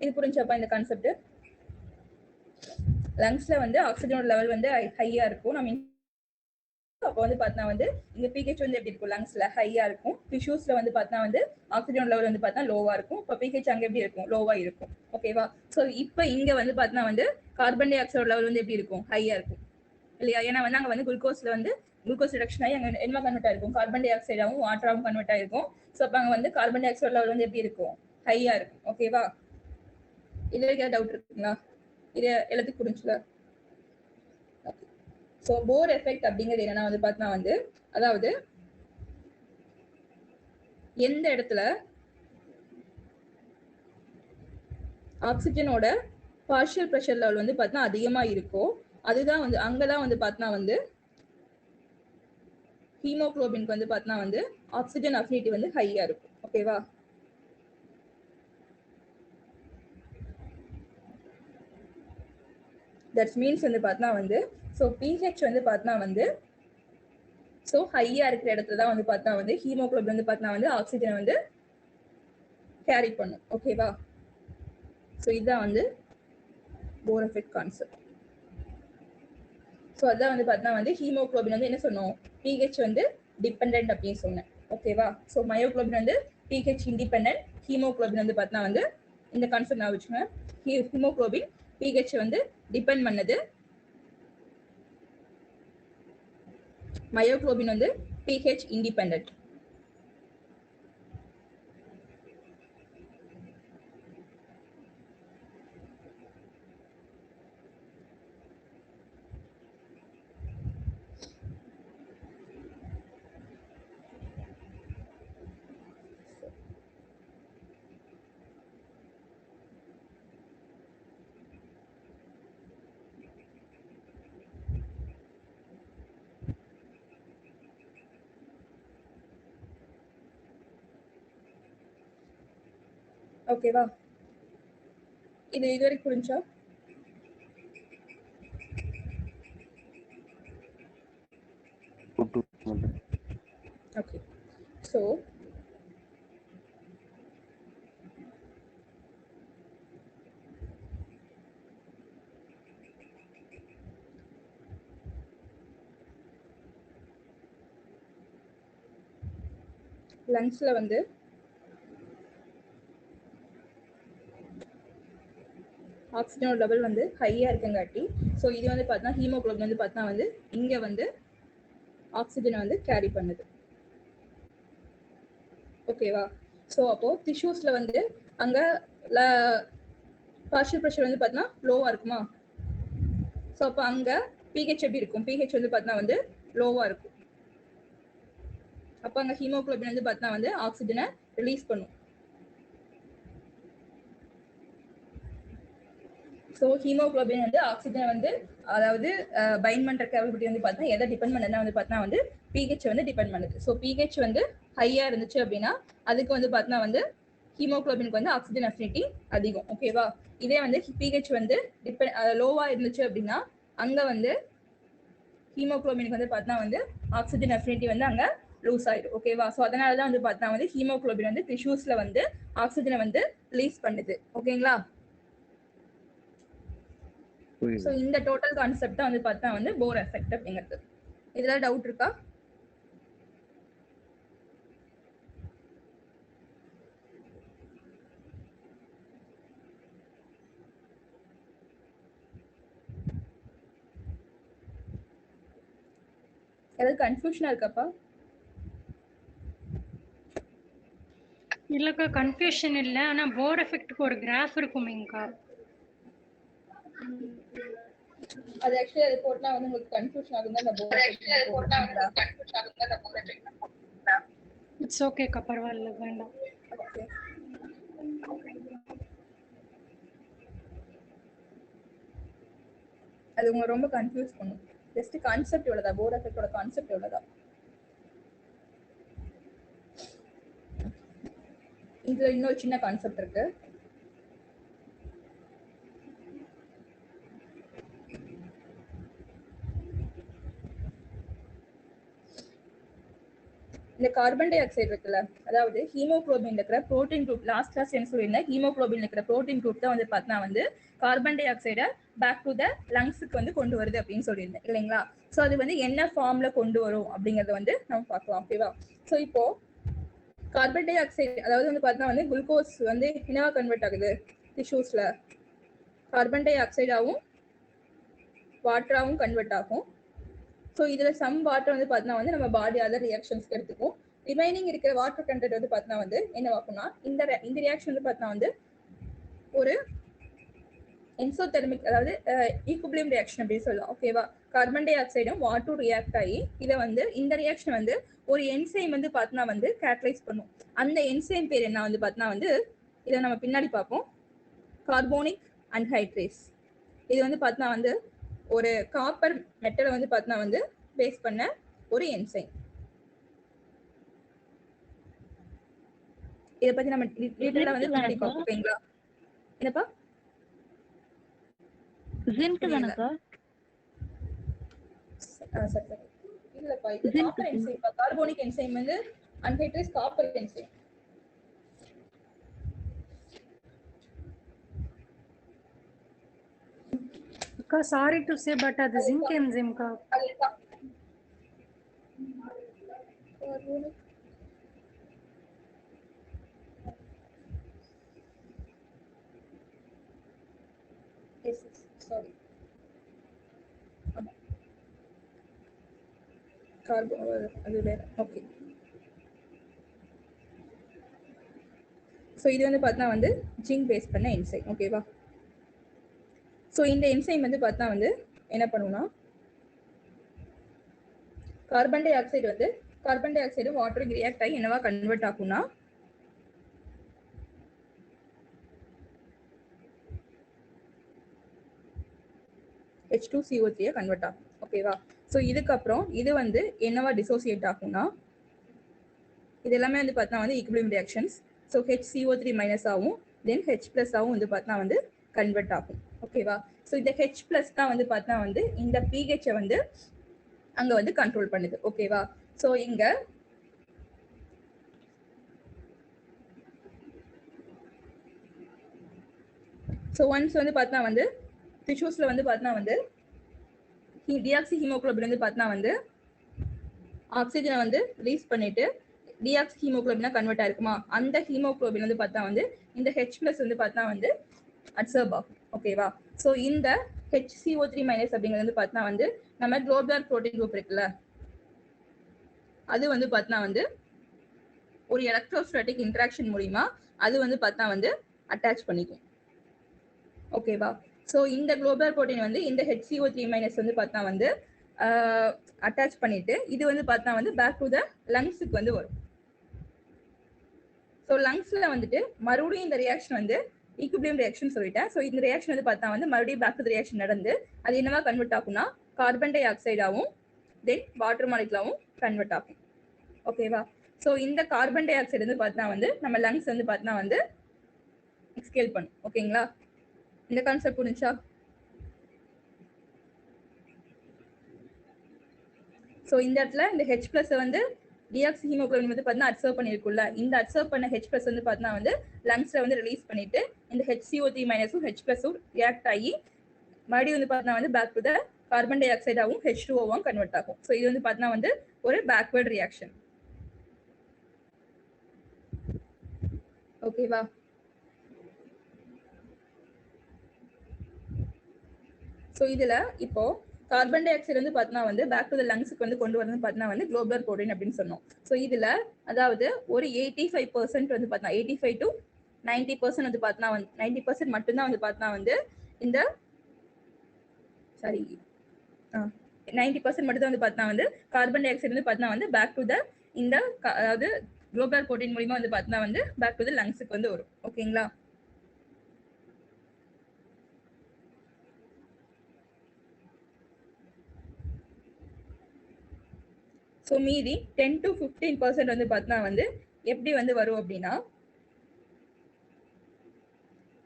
இது புரிஞ்சாப்பா இந்த கான்செப்ட்? லங்ஸ்ல வந்து ஆக்சிஜனோட லெவல் வந்து ஹையா இருக்கும். நம்ம அப்போ வந்து பார்த்தா வந்து இங்க பிஹெச் வந்து எப்படி இருக்கும், லங்ஸ்ல ஹையா இருக்கும். டிஷ்யூஸ்ல வந்து பார்த்தா வந்து ஆக்சிஜன் லெவல் வந்து பார்த்தா லோவா இருக்கும். இப்போ பிஹெச் அங்க எப்படி இருக்கும், லோவா இருக்கும். ஓகேவா? ஸோ இப்போ இங்க வந்து பார்த்தா வந்து கார்பன் டை ஆக்சைடு லெவல் வந்து எப்படி இருக்கும், ஹையா இருக்கும் இல்லையா? ஏன்னா வந்து அங்க வந்து குளுக்கோஸ்ல வந்து குளுக்கோஸ் ரிடக்ஷன் ஆகி அங்க என்ன கன்வெர்ட் ஆயிருக்கும், கார்பன் டை ஆக்சைடாகவும் வாட்டராகவும் கன்வெர்ட் ஆயிருக்கும். ஸோ அப்போ அங்க வந்து கார்பன் டை ஆக்சைடு லெவல் வந்து எப்படி இருக்கும், ஹையா இருக்கும். ஓகேவா? இது வரைக்கும் டவுட் இருக்குங்களா? இது எல்லாத்துக்கும் புரிஞ்சுல? ஸோ போர் எஃபெக்ட் அப்படிங்கிறது என்னன்னா வந்து பார்த்தா வந்து அதாவது எந்த இடத்துல ஆக்சிஜனோட பார்ஷியல் ப்ரெஷர் லெவல் வந்து பார்த்தா அதிகமா இருக்கோ அதுதான் வந்து அங்கதான் வந்து பார்த்தா வந்து ஹீமோகுளோபினுக்கு வந்து பார்த்தா வந்து ஆக்சிஜன் அஃபினிட்டி வந்து ஹையா இருக்கும். ஓகேவா? தட்ஸ் மீன்ஸ் வந்து பார்த்தா வந்து ஸோ பிஹெச் வந்து பார்த்தா வந்து ஸோ ஹையா இருக்கிற இடத்துல தான் வந்து பார்த்தா வந்து ஹீமோகுளோபின் வந்து பார்த்தா வந்து ஆக்சிஜனை வந்து கேரி பண்ணும். ஓகேவா? ஸோ இதுதான் வந்து போர் எஃபெக்ட் கான்செப்ட். ஸோ அதான் வந்து பார்த்தா வந்து ஹீமோகுளோபின் வந்து என்ன சொன்னோம், பிஹெச் வந்து டிபெண்ட் அப்படின்னு சொன்னேன். ஓகேவா? ஸோ மயோகுளோபின் வந்து பிஹெச் இண்டிபெண்ட், ஹீமோகுளோபின் வந்து பார்த்தா வந்து இந்த கான்செப்ட் நான் வச்சுக்கோங்க. ஹீமோகுளோபின் பிஹெச் வந்து டிபெண்ட் பண்ணது, மயோகுளோபின் வந்து பிஹெச் இண்டிபெண்ட். ஓகேவா? இது வரைக்கும் புரிஞ்சா? ஓகே. ஸோ லங்ஸ்ல வந்து ஆக்சிஜனோட லெவல் வந்து ஹையா இருக்குங்காட்டி ஸோ இது வந்து பார்த்தா ஹீமோகுளோபின் வந்து பார்த்தா வந்து இங்க வந்து ஆக்சிஜனை வந்து கேரி பண்ணுது. ஓகேவா? ஸோ அப்போ டிஷ்யூஸ்ல வந்து அங்க பார்ஷியல் ப்ரெஷர் வந்து பார்த்தா லோவா இருக்குமா? ஸோ அப்போ அங்க பிஹெச் எப்படி இருக்கும், பிஹெச் வந்து பார்த்தா வந்து லோவா இருக்கும். அப்போ அங்க ஹீமோகுளோபின் வந்து பார்த்தா வந்து ஆக்சிஜனை ரிலீஸ் பண்ணும். ஸோ ஹீமோகுளோபின் வந்து ஆக்சிஜன் வந்து அதாவது பைண்ட் பண்ற கேப்பபிலிட்டி வந்து பார்த்தா எதை டிபெண்ட் பண்ணதுன்னா வந்து பார்த்தா வந்து பிஹெச் வந்து டிபெண்ட் பண்ணுது. ஸோ பிஹெச் வந்து ஹையா இருந்துச்சு அப்படின்னா அதுக்கு வந்து பார்த்தா வந்து ஹீமோகுளோபினுக்கு வந்து ஆக்சிஜன் அஃபினிட்டி அதிகம். ஓகேவா? இதே வந்து பிஹெச் வந்து லோவா இருந்துச்சு அப்படின்னா அங்க வந்து ஹீமோகுளோபினுக்கு வந்து பார்த்தா வந்து ஆக்சிஜன் அஃபினிட்டி வந்து அங்க லூஸ் ஆயிடும். ஓகேவா? ஸோ அதனால தான் வந்து பார்த்தா வந்து ஹீமோகுளோபின் வந்து டிஷ்யூஸ்ல வந்து ஆக்சிஜனை வந்து ரிலீஸ் பண்ணுது. ஓகேங்களா? ஸோ இந்த டோட்டல் கான்செப்ட் வந்து பார்த்தா வந்து போர் எஃபெக்ட் அப்படிங்கிறது. இதுல டவுட் இருக்கா? ஏதாவது கன்ஃபியூஷனா இருக்காப்பா? இல்லக்கா கன்ஃபியூஷன் இல்ல, ஆனா போர் எஃபெக்ட்க்கு ஒரு கிராஃப் இருக்குமேங்கக்கா. அது ஆக்சுவலி அது போட்டா வந்து உங்களுக்கு கன்ஃபியூஷன் ஆகும் தான் அந்த போர் எஃபெக்ட். இட்ஸ் ஓகேக்கா, பரவாயில்ல, வேண்டாம். ஓகே. அது உங்களை ரொம்ப கன்ஃபியூஸ் பண்ணும். ஜஸ்ட் கான்செப்ட் இவ்வளவுதான், போர் எஃபெக்டோட கான்செப்ட் இவ்வளவுதான். இதுல இன்னொரு சின்ன கான்செப்ட் இருக்கு. இந்த கார்பன் டை ஆக்சைடு இருக்குல்ல, அதாவது ஹீமோகுளோபின் இருக்கிற புரோட்டீன் குரூப், லாஸ்ட் கிளாஸ் என்ன சொல்லியிருந்தேன், ஹீமோகுளோபின் இருக்கிற புரோட்டீன் குரூப் தான் வந்து பார்த்தா வந்து கார்பன் டை ஆக்சைடை பேக் டு த லங்ஸுக்கு வந்து கொண்டு வருது அப்படின்னு சொல்லியிருந்தேன் இல்லைங்களா. ஸோ அது வந்து என்ன ஃபார்ம்ல கொண்டு வரும் அப்படிங்கறத வந்து நம்ம பார்க்கலாம். ஓகேவா. ஸோ இப்போ கார்பன் டை ஆக்சைடு அதாவது வந்து பார்த்தா வந்து குளுக்கோஸ் வந்து என்னவா கன்வெர்ட் ஆகுது டிஷ்யூஸ்ல, கார்பன் டை ஆக்சைடாவும் வாட்டராகவும் கன்வெர்ட் ஆகும். ஸோ இதில் சம் வாட்டர் வந்து பார்த்தீங்கன்னா வந்து நம்ம பாடி அதர் ரியாக்ஷன்ஸ்க்கு எடுத்துக்கும். ரிமைனிங் இருக்கிற வாட்டர் கண்டென்ட் வந்து பார்த்தீங்கன்னா வந்து என்னவாக்கும்னா இந்த ரியாக்ஷன் வந்து பார்த்தீங்கன்னா வந்து ஒரு என்சோதெர்மிக் அதாவது ஈக்குபிலியம் ரியாக்ஷன் அப்படின்னு சொல்லலாம். ஓகேவா. கார்பன் டை ஆக்சைடும் வாட்டரும் ரியாக்ட் ஆகி இதை வந்து இந்த ரியாக்ஷன் வந்து ஒரு என்சைம் வந்து பார்த்தீங்கன்னா வந்து கேட்டலைஸ் பண்ணும். அந்த என்சைம் பேர் என்ன வந்து பார்த்தீங்கன்னா வந்து இதை நம்ம பின்னாடி பார்ப்போம். Carbonic anhydrase. இது வந்து பார்த்தீங்கன்னா வந்து ஒரு காப்பர் மெட்டலை வந்து பார்த்தீங்கன்னா வந்து பேஸ் பண்ண ஒரு என்சைம். இதை பத்தி நம்ம டீடைலா வந்து பின்னாடி பார்ப்போம். ஓகேங்களா. என்னப்பா ஜிங்க் தானக்கா? சரி இல்லப்பா, இது காப்பர் என்சைம். கார்போனிக் என்சைம் வந்து அன்ஹைட்ரேஸ் காப்பர் என்சைம். அக்கா சாரி டு சே பட் அது ஜிங்க் என்சைம் கா. சாரி கார்போ அது வேற. ஓகே. ஸோ இது வந்து பார்த்தா வந்து ஜிங்க் பேஸ் பண்ண என்சைம். ஓகேவா. ஸோ இந்த என்சைம் வந்து பார்த்தா வந்து என்ன பண்ணுவோம்னா கார்பன் டை ஆக்சைடு வாட்டருக்கு ரியாக்ட் ஆகி என்னவா கன்வெர்ட் ஆகும்னா H2CO3 கன்வெர்ட் ஆகும். ஓகேவா. ஸோ இதுக்கப்புறம் இது வந்து என்னவா டிசோசியேட் ஆகும்னா இது எல்லாமே வந்து பார்த்தா வந்து equilibrium reactions. So HCO3 minus ஆகும், தென் H பிளஸ் ஆகும் வந்து பார்த்தா வந்து கன்வெர்ட் ஆகும். ஓகேவா. ஸோ இந்த H பிளஸ் தான் வந்து பார்த்தா வந்து இந்த pH வந்து அங்க வந்து கண்ட்ரோல் பண்ணுது. ஓகேவா. ஸோ இங்க ஸோ ஒன்ஸ் வந்து பார்த்தா வந்து டிஷ்யூஸ்ல வந்து பார்த்தா வந்து டிஆக்சி ஹீமோகுளோபின் வந்து பார்த்தா வந்து ஆக்சிஜனை வந்து ரிலீஸ் பண்ணிட்டு டிஆக்சி ஹீமோகுளோபினா கன்வெர்ட் ஆயிருக்குமா, அந்த ஹீமோகுளோபின் வந்து பார்த்தா வந்து இந்த H பிளஸ் வந்து பார்த்தா வந்து அப்சர்வ் ஆகும். ஓகேவா. ஸோ இந்த HCO3 மைனஸ் அப்படிங்கிறது வந்து பார்த்தா வந்து நம்ம குளோபுலர் புரோட்டீன் குரூப் இருக்குல்ல, அது வந்து பார்த்தா வந்து ஒரு எலக்ட்ரோஸ்டாட்டிக் இன்டராக்ஷன் மூலியமா அது வந்து பார்த்தா வந்து அட்டாச் பண்ணிக்கும். ஓகேவா. ஸோ இந்த குளோபுலர் புரோட்டீன் வந்து இந்த HCO3 மைனஸ் வந்து பார்த்தா வந்து அட்டாச் பண்ணிட்டு இது வந்து பார்த்தா வந்து பேக் டு த லங்ஸுக்கு வந்து வரும். ஸோ லங்ஸ்ல வந்துட்டு மறுபடியும் இந்த ரியாக்ஷன் வந்து ஈக்குவிலிபிரியம் ரியாக்ஷன் சொல்லிட்டேன். ஸோ இந்த ரியாக்ஷன் வந்து பார்த்தா வந்து மறுபடியும் பேக் டு த ரியாக்ஷன் நடந்து அது என்னவா கன்வெர்ட் ஆகும்னா கார்பன் டை ஆக்சைடாவும் தென் வாட்டர் மாலிகுலாவும் கன்வெர்ட் ஆகும். ஓகேவா. ஸோ இந்த கார்பன் டை ஆக்சைடு வந்து பார்த்தா வந்து நம்ம லங்ஸ் வந்து பார்த்தா வந்து எக்ஸ்கேல் பண்ணும். ஓகேங்களா. இந்த கான்செப்ட் புரிஞ்சா. ஸோ இந்த இடத்துல இந்த H பிளஸ் வந்து டிஆக்சி ஹீமோகுளோபின் வந்து பார்த்தீங்கன்னா அப்சர்வ் பண்ணிருக்குல்ல, இந்த அப்சர்வ் பண்ண H பிளஸ் வந்து பார்த்தீங்கன்னா வந்து லங்ஸ்ல வந்து ரிலீஸ் பண்ணிட்டு இந்த HCO3 மைனஸும் H பிளஸும் ரியாக்ட் ஆகி மறுபடியும் வந்து பார்த்தீங்கன்னா வந்து பேக் டு த கார்பன் டை ஆக்சைடாவும் H2O கன்வெர்ட் ஆகும். ஸோ இது வந்து பார்த்தீங்கன்னா வந்து ஒரு பேக்வர்ட் ரியாக்ஷன். ஓகேவா. ஸோ இதுல இப்போ கார்பன் டை ஆக்சைடு வந்து பார்த்தீங்கன்னா வந்து பேக் டு த லங்ஸுக்கு வந்து கொண்டு வரது பார்த்தீங்கன்னா வந்து குளோபுலர் புரோட்டீன் அப்படின்னு சொன்னோம். ஸோ இதுல அதாவது ஒரு 85% வந்து பார்த்தீங்கன்னா 85 to 90% வந்து பார்த்தீங்கன்னா வந்து 90% மட்டும்தான் வந்து பார்த்தீங்கன்னா வந்து இந்த சாரி 90% மட்டும் தான் வந்து பார்த்தீங்கன்னா வந்து கார்பன் டை ஆக்சைடு வந்து பார்த்தீங்கன்னா வந்து பேக் டு த இந்த அதாவது குளோபுலர் புரோட்டீன் மூலியமா வந்து பார்த்தீங்கன்னா வந்து பேக் டு த லங்ஸுக்கு வந்து வரும். ஓகேங்களா. ஸோ மீதி 10 to 15% வந்து பார்த்தீங்கன்னா வந்து எப்படி வந்து வரும் அப்படின்னா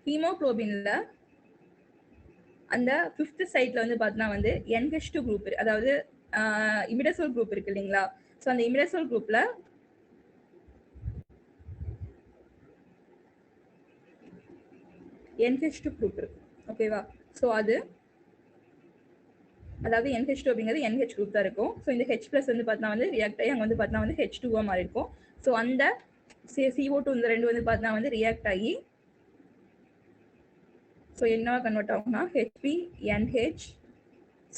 ஹீமோகுளோபின்ல அந்த 5th சைட்ல வந்து பார்த்தீங்கன்னா வந்து NH2 குரூப் அதாவது இமிடசோல் குரூப் இருக்கு இல்லைங்களா. ஸோ அந்த இமிடசோல் குரூப்ல NH2 குரூப் இருக்கு ஓகேவா. ஸோ அது அதாவது NH2 அப்படிங்கிறது NH குரூப் தான் இருக்கும். ஸோ இந்த H பிளஸ் வந்து பார்த்தா வந்து ரியாக்ட் ஆகி அங்கே வந்து பார்த்தா வந்து H2 மாறி இருக்கும். ஸோ அந்த CO2 இந்த ரெண்டு வந்து பார்த்தா வந்து ரியாக்ட் ஆகி ஸோ என்ன கன்வெர்ட் ஆகும்னா HP NH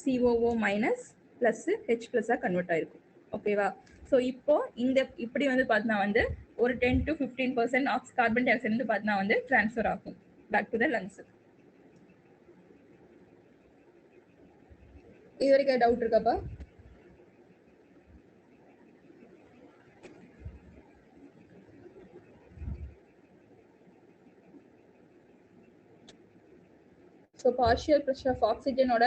COO minus plus H ப்ளஸ்ஸாக கன்வெர்ட் ஆயிருக்கும் ஓகேவா. ஸோ இப்போ இந்த இப்படி வந்து பார்த்தா வந்து ஒரு 10 to 15% கார்பன் டை ஆக்சைடு வந்து பார்த்தா வந்து ட்ரான்ஸ்ஃபர் ஆகும் பேக் டு த லங்ஸ். இது வரைக்கும் டவுட் இருக்காப்பா? ஸோ பார்ஷியல் ப்ரெஷர் ஆஃப் ஆக்சிஜனோட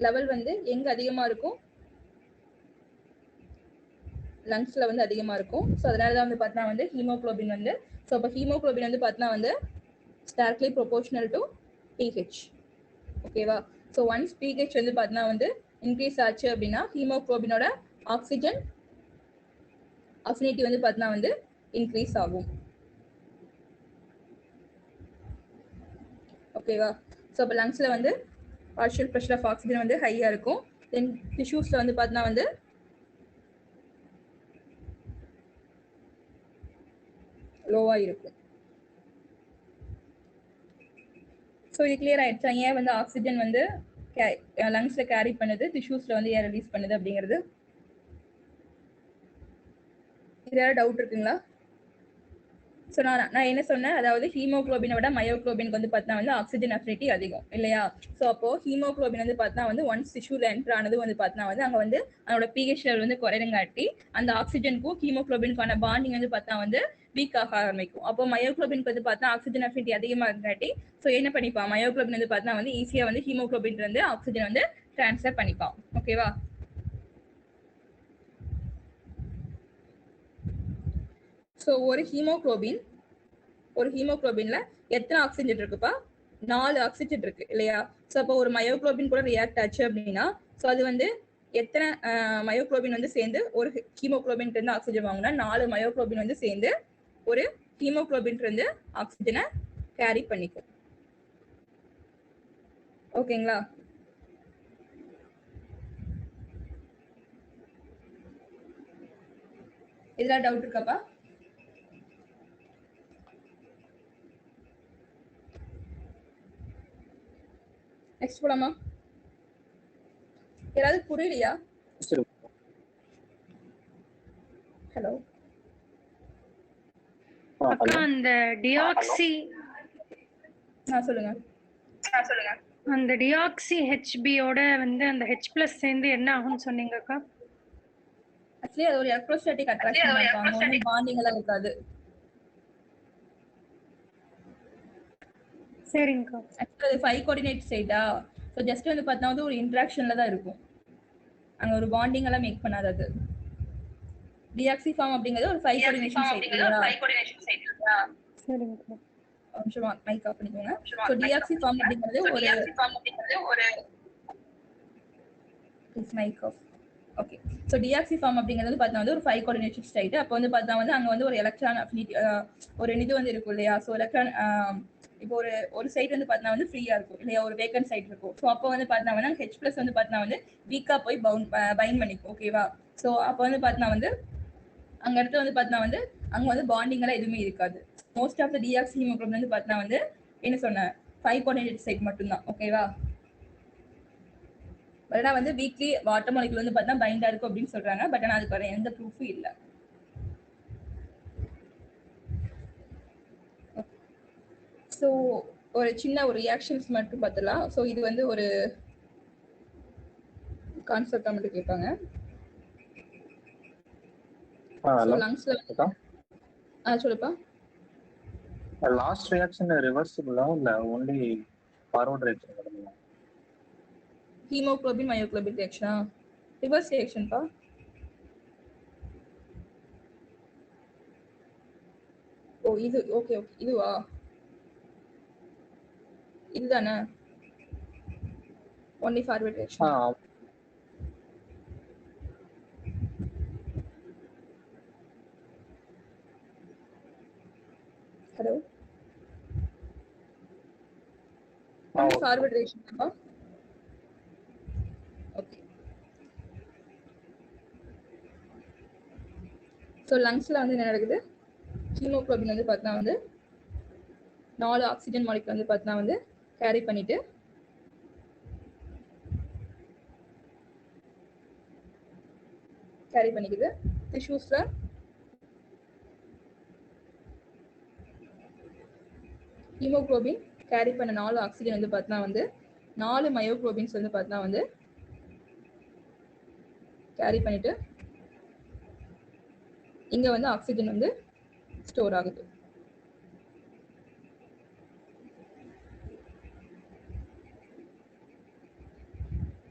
லெவல் வந்து எங்கே அதிகமாக இருக்கும்? லங்ஸில் வந்து அதிகமாக இருக்கும். ஸோ அதனால தான் வந்து பார்த்தா வந்து ஹீமோக்ளோபின் வந்து ஸோ இப்போ ஹீமோக்ளோபின் வந்து பார்த்தா வந்து டைரக்ட்லி ப்ரொபோர்ஷனல் டு பிஹெச் ஓகேவா. ஸோ ஒன்ஸ் பிஹெச் வந்து பார்த்தா வந்து இன்க்ரீஸ் ஆச்சு அப்படின்னா ஹீமோக்ளோபினோட ஆக்சிஜன் அஃபினிட்டி வந்து பார்த்தா வந்து இன்க்ரீஸ் ஆகும் ஓகேவா. ஸோ இப்போ லங்ஸில் வந்து பார்ஷியல் ப்ரெஷர் ஆஃப் ஆக்சிஜன் வந்து ஹையாக இருக்கும். தென் டிஷ்யூஸில் வந்து பார்த்தா வந்து லோவாக இருக்கும். ஸோ இது கிளியர் ஆயிடுச்சா ஏன் வந்து ஆக்சிஜன் வந்து லங்ஸில் கேரி பண்ணுது, டிஷ்யூஸில் வந்து ஏன் ரிலீஸ் பண்ணுது அப்படிங்கிறது? இது யாராவது டவுட் இருக்குங்களா? ஸோ நான் என்ன சொன்னேன், அதாவது ஹீமோக்ளோபினை விட மயோக்ளோபினுக்கு வந்து பார்த்தா வந்து ஆக்சிஜன் அஃபினிட்டி அதிகம் இல்லையா. ஸோ அப்போ ஹீமோக்ளோபின் வந்து பார்த்தா வந்து ஒன்ஸ் டிஷ்யூல என்டர் ஆனது வந்து பார்த்தா வந்து அங்கே வந்து அதோட பிஹெச் லெவல் வந்து குறையங்காட்டி அந்த ஆக்சிஜனுக்கும் ஹீமோக்ளோபினுக்கான பாண்டிங் வந்து பார்த்தா வந்து வீக் ஆக ஆரம்பிக்கும். அப்போ மயோக்ளோபினுக்கு வந்து பார்த்தா ஆக்சிஜன் அஃபினிட்டி அதிகமாக இருக்காட்டி ஸோ என்ன பண்ணிப்பான், மயோக்ளோபின் வந்து பார்த்தா வந்து ஈஸியாக வந்து ஹீமோக்ளோபின் வந்து ஆக்சிஜன் வந்து டிரான்ஸ்ஃபர் பண்ணிப்பான் ஓகேவா. ஸோ ஒரு ஹீமோக்ளோபின்ல எத்தனை ஆக்சிஜன் இருக்குப்பா? 4 ஆக்சிஜன் இருக்கு இல்லையா. ஸோ அப்போ ஒரு மயோக்ளோபின் கூட ரியாக்ட் ஆச்சு அப்படின்னா ஸோ அது வந்து எத்தனை மயோக்ளோபின் வந்து சேர்ந்து ஒரு ஹீமோக்ளோபின் இருந்து ஆக்சிஜன் வாங்கினா 4 மயோக்ளோபின் வந்து சேர்ந்து ஒரு ஹீமோக்ளோபின் இருந்து ஆக்சிஜனை கேரி பண்ணிக்கும் ஓகேங்களா. இதெல்லாம் டவுட் இருக்காப்பா? நெக்ஸ்ட் போலாமா? யாராவது புரியலையா? ஹலோ அக்கா அந்த டியாக்சி சொல்லுங்க. அந்த டியாக்சி ஹெச்பியோட வந்து அந்த H பிளஸ் சேர்ந்து என்ன ஆகும்னு சொன்னீங்க அக்கா? ஆக்சுவலி அது ஒரு எலக்ட்ரோஸ்டாட்டிக் அட்ராக்ஷன் தான் இருப்பாங்க, ஒன்றும் பாண்டிங் எல்லாம் இருக்காது. சரிங்கக்கா. ஆக்சுவலி அது 5 கோஆர்டினேட் ஸ்டேட்டா. ஸோ ஜஸ்ட் வந்து பார்த்தா வந்து ஒரு இன்ட்ராக்ஷன்ல தான் இருக்கும், அங்கே ஒரு பாண்டிங் எல்லாம் மேக் பண்ணாது. அது டியாக்சி ஃபார்ம் அப்படிங்கிறது ஒரு 5 கோஆர்டினேஷன் ஸ்டேட் இல்லையா. சரிங்கக்கா. நிமிஷமா மைக் ஆஃப் பண்ணிக்கோங்க. ஸோ டியாக்சி ஃபார்ம் அப்படிங்கிறது ஒரு mic off okay. So deoxy form அப்படிங்கிறது பார்த்தா வந்து ஒரு 5 கோஆர்டினேஷன் ஸ்டேட். அப்போ வந்து பார்த்தா வந்து அங்கே வந்து ஒரு எலக்ட்ரான் அஃபினிட்டி ஒரு இது வந்து இருக்கும் இல்லையா. ஸோ எலக்ட்ரான் இப்போ ஒரு சைட் வந்து பார்த்தா வந்து ஃப்ரீயா இருக்கும் இல்லையா, ஒரு வேக்கன்ட் சைட் இருக்கும். ஸோ அப்போ வந்து பார்த்தா வந்து H பிளஸ் வந்து பார்த்தா வந்து வீக்கா போய் பைண்ட் பண்ணிக்கும் ஓகேவா. ஸோ அப்போ வந்து பார்த்தா வந்து அங்க இடத்துல வந்து பார்த்தா வந்து அங்க வந்து பாண்டிங் எல்லாம் எதுவுமே இருக்காது. Most of the deoxy haemoglobin வந்து பார்த்தா வந்து என்ன சொன்ன 5 கோஆர்டினேட் சைட் மட்டும்தான் ஓகேவா. பட் ஆனால் வந்து வீக்லி வாட்டர் மாலிகுல் வந்து பார்த்தா பைண்டா இருக்கும் அப்படின்னு சொல்றாங்க. பட் ஆனால் அதுக்கு வர எந்த ப்ரூஃபும் இல்லை. ஸோ ஒரு சின்ன ஒரு ரியாக்ஷன்ஸ் மட்டும் பார்த்துலாம். ஸோ இது வந்து ஒரு கான்செப்ட் மட்டும் கேட்பாங்க. லங்ஸ்ல சொல்லுப்பா. லாஸ்ட் ரியாக்ஷன் ரிவர்சிபிளா இல்ல only ஃபார்வர்ட் ரியாக்ஷன் மட்டும்தான்? ஹீமோகுளோபின் மயோகுளோபின் ரியாக்ஷனா? ரிவர்ஸ் ரியாக்ஷன் பா. ஓ இது ஓகே ஓகே இதுவா? இதுதானே only forward reaction. Hello okay. Forward reaction. Okay. So லங்ஸ்ல வந்து என்ன நடக்குது? ஹீமோகுளோபின் வந்து பார்த்தா வந்து 4 ஆக்சிஜன் மாலிகுல் வந்து பார்த்தா வந்து கேரி பண்ணிட்டு கேரி பண்ணிக்குது. டிஷ்யூஸ்ல ஹீமோகுளோபின் கேரி பண்ண 4 ஆக்சிஜன் வந்து பார்த்தா வந்து 4 மயோகுளோபின்ஸ் வந்து பார்த்தா வந்து கேரி பண்ணிட்டு இங்க வந்து ஆக்சிஜன் வந்து ஸ்டோர் ஆகுது.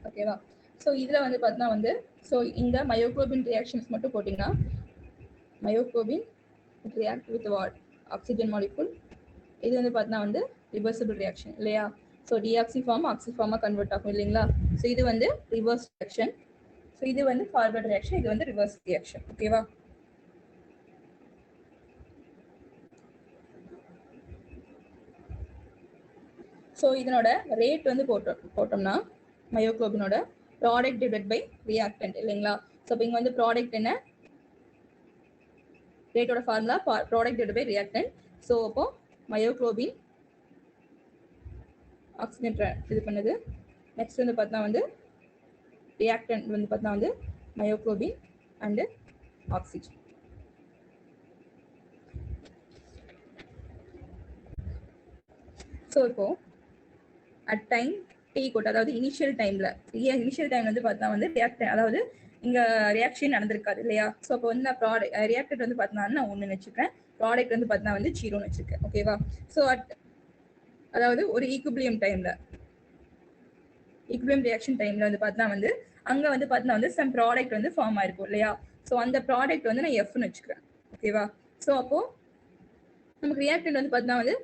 ஓகேவா? ஸோ இதுல வந்து பார்த்தா வந்து ஸோ இந்த மயோகுளோபின் ரியாக்ஷன்ஸ் மட்டும் போட்டிங்கன்னா myoglobin react with what? Oxygen molecule. இது வந்து பார்த்தா வந்து ரிவர்சிபிள் ரியாக்ஷன் இல்லையா? ஸோ டிஆக்சி ஃபார்ம் ஆக்சி ஃபார்மா கன்வெர்ட் ஆகும் இல்லைங்களா? ஸோ இது வந்து ரிவர்ஸ் ரியாக்ஷன். ஸோ இது வந்து ஃபார்வர்ட் ரியாக்ஷன், இது வந்து ரிவர்ஸ் ரியாக்ஷன். ஓகேவா? ஸோ இதனோட ரேட் வந்து போட்டோம்னா மயோகுளோபினோட ப்ராடக்ட் டிவைட் பை ரியாக்டன்ட் இல்லைங்களா? ஸோ இப்போ இங்கே வந்து ப்ராடக்ட் என்ன? ரேட்டோட formula product divide by reactant. So அப்போ மயோகுளோபின் ஆக்சிஜன் இது பண்ணுது. நெக்ஸ்ட் வந்து பார்த்தா வந்து ரியாக்டன்ட் வந்து பார்த்தா வந்து மயோகுளோபின் அண்டு ஆக்சிஜன். ஸோ இப்போ அட் டைம் டி கோட், அதாவது இனிஷியல் டைம்ல வந்து பார்த்தா வந்து ரியாக்டன், அதாவது இங்க ரியாக்ஷன் நடந்திருக்காது இல்லையா? ஸோ அப்போ வந்து நான் ரியாக்டன்ட் வந்து பார்த்தா நான் 1 வச்சுக்கிறேன், ப்ராடக்ட் வந்து பார்த்தா வந்து 0 வச்சிருக்கேன். ஓகேவா? ஸோ அதாவது ஒரு ஈக்குபிலியம் டைம்ல ஈக்குபிலியம் ரியாக்ஷன் டைம்ல வந்து பார்த்தா வந்து அங்க வந்து பார்த்தா வந்து சம் ப்ராடக்ட் வந்து ஃபார்ம் ஆயிருக்கும் இல்லையா? ஸோ அந்த ப்ராடக்ட் வந்து நான் எஃப்னு வச்சுக்கிறேன். ஓகேவா? ஸோ அப்போ நமக்கு ரியாக்டன்ட் வந்து பார்த்தா வந்து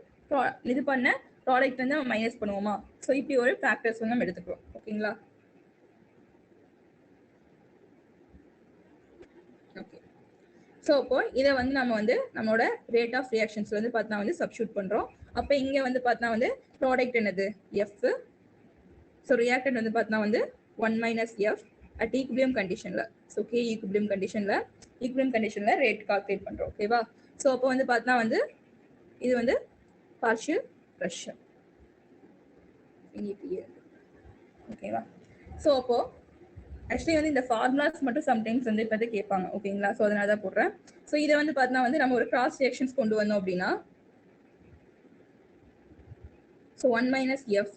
இது பண்ண ப்ராடக்ட் வந்து நம்ம மைனஸ் பண்ணுவோமா? ஸோ இப்படி ஒரு ஃபேக்டர்ஸ் வந்து நம்ம எடுத்துக்கிறோம். ஓகேங்களா? ஓகே. ஸோ அப்போ இதை வந்து நம்ம வந்து நம்மளோட ரேட் ஆஃப் ரியாக்ஷன்ஸ் வந்து பார்த்தா வந்து சப்ஸ்டியூட் பண்றோம். அப்போ இங்க வந்து பார்த்தா வந்து ப்ராடக்ட் என்னது? எஃப். ஸோ ரியாக்டன்ட் வந்து பார்த்தா வந்து 1 மைனஸ் எஃப் அட் ஈக்குபிலியம் கண்டிஷன்ல. ஸோ கே ஈக்குபிலியம் கண்டிஷன்ல ரேட் கால்குலேட் பண்றோம். ஓகேவா? ஸோ அப்போ வந்து பார்த்தா வந்து இது வந்து பார்ஷியல் ப்ரெஷர். ஓகேவா? ஸோ அப்போ ஆக்சுவலி வந்து இந்த ஃபார்முலாஸ் மட்டும் சம்டைம்ஸ் வந்து இப்போ கேட்பாங்க. ஓகேங்களா? ஸோ அதனால தான் போடுறேன். ஸோ இதை வந்து பார்த்தா வந்து நம்ம ஒரு கிராஸ் ரியாக்ஷன்ஸ் கொண்டு வந்தோம் அப்படின்னா ஸோ 1 மைனஸ் எஃப்,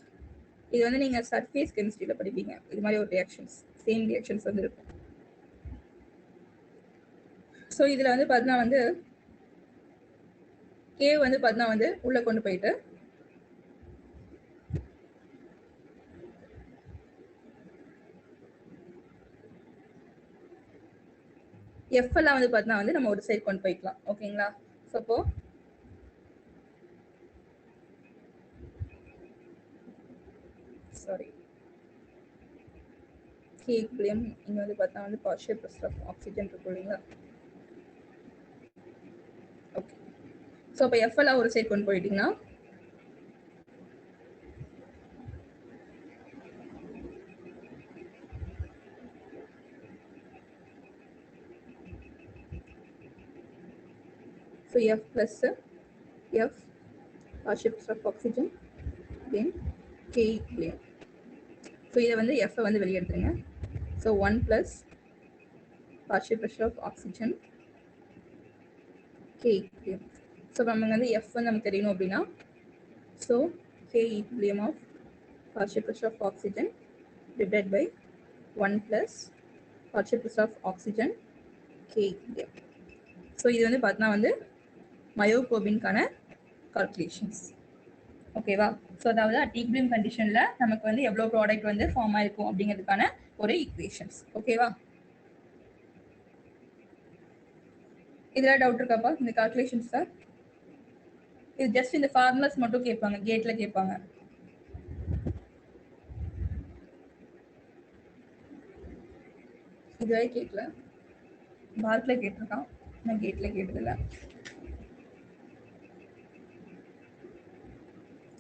இது வந்து நீங்க சர்ஃபேஸ் கெமிஸ்ட்ரியில படிப்பீங்க. இது மாதிரி ஒரு ரியாக்ஷன்ஸ், சேம் ரியாக்ஷன்ஸ் வந்து இருக்கும். ஸோ இதுல வந்து பார்த்தா வந்து கே வந்து பார்த்தா வந்து உள்ள கொண்டு போயிட்டு எஃப் எல்லாம் வந்து பார்த்தா வந்து நம்ம ஒரு சைடு கொண்டு போய்க்கலாம். ஓகேங்களா? ஸோ அப்போ சாரி கே ஈக்குபிலியம் இங்க வந்து பார்த்தா வந்து பார்ஷியல் ப்ரெஷர் ஆஃப் ஆக்சிஜன் இருக்கும் இல்லைங்களா? ஓகே. ஸோ அப்போ எஃப் எல்லாம் ஒரு சைடு கொண்டு போயிட்டீங்கன்னா so F plus F partial pressure of oxygen then K equilibrium. So இதை வந்து எஃப் வந்து வெளியே எடுத்துருங்க. So 1 plus partial pressure of oxygen K equilibrium. So நமக்கு வந்து எஃப் வந்து நமக்கு தெரியணும் அப்படின்னா so K equilibrium of partial pressure of oxygen divided by 1 plus partial pressure of oxygen K equilibrium. So இது வந்து பார்த்தா வந்து மயோகுளோபின்கான கால்குலேஷன்ஸ். ஓகேவா? ஸோ அதாவது அட் ஈக்குலிபிரியம் கண்டிஷன்ல நமக்கு வந்து எவ்வளோ ப்ராடக்ட் வந்து ஃபார்ம் ஆயிருக்கும் அப்படிங்கிறதுக்கான ஒரு ஈக்குவேஷன்ஸ். ஓகேவா? இதுல டவுட் இருக்காப்பா இந்த கால்குலேஷன்ஸ் சார்? இது ஜஸ்ட் இந்த ஃபார்முலாஸ் மட்டும் கேட்பாங்க, கேட்ல கேட்பாங்க. இதுவரை கேட்கல, மார்க்ல கேட்டிருக்கான், நான் கேட்ல கேட்டதில்ல.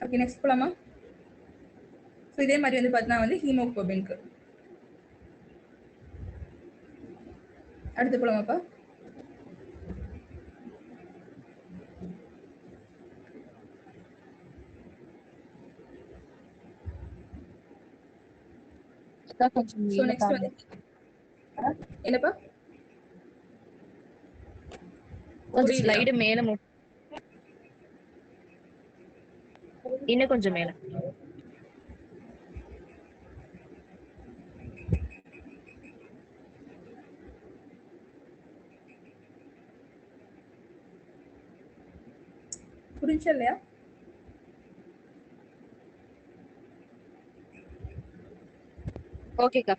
ஓகே, நெக்ஸ்ட் போலாமா? ஸோ இதே மாதிரி வந்து பார்த்தீங்கன்னா வந்து ஹீமோகுளோபினுக்கு அடுத்து போலாமாப்பா? கொஞ்சம் ஸோ நெக்ஸ்ட் வந்து என்னப்பா? கொஞ்சம் புரியலையா? ஸ்லைடு மேல இன்னும் கொஞ்சம் மேல. புரிஞ்சா இல்லையா? ஓகேக்கா.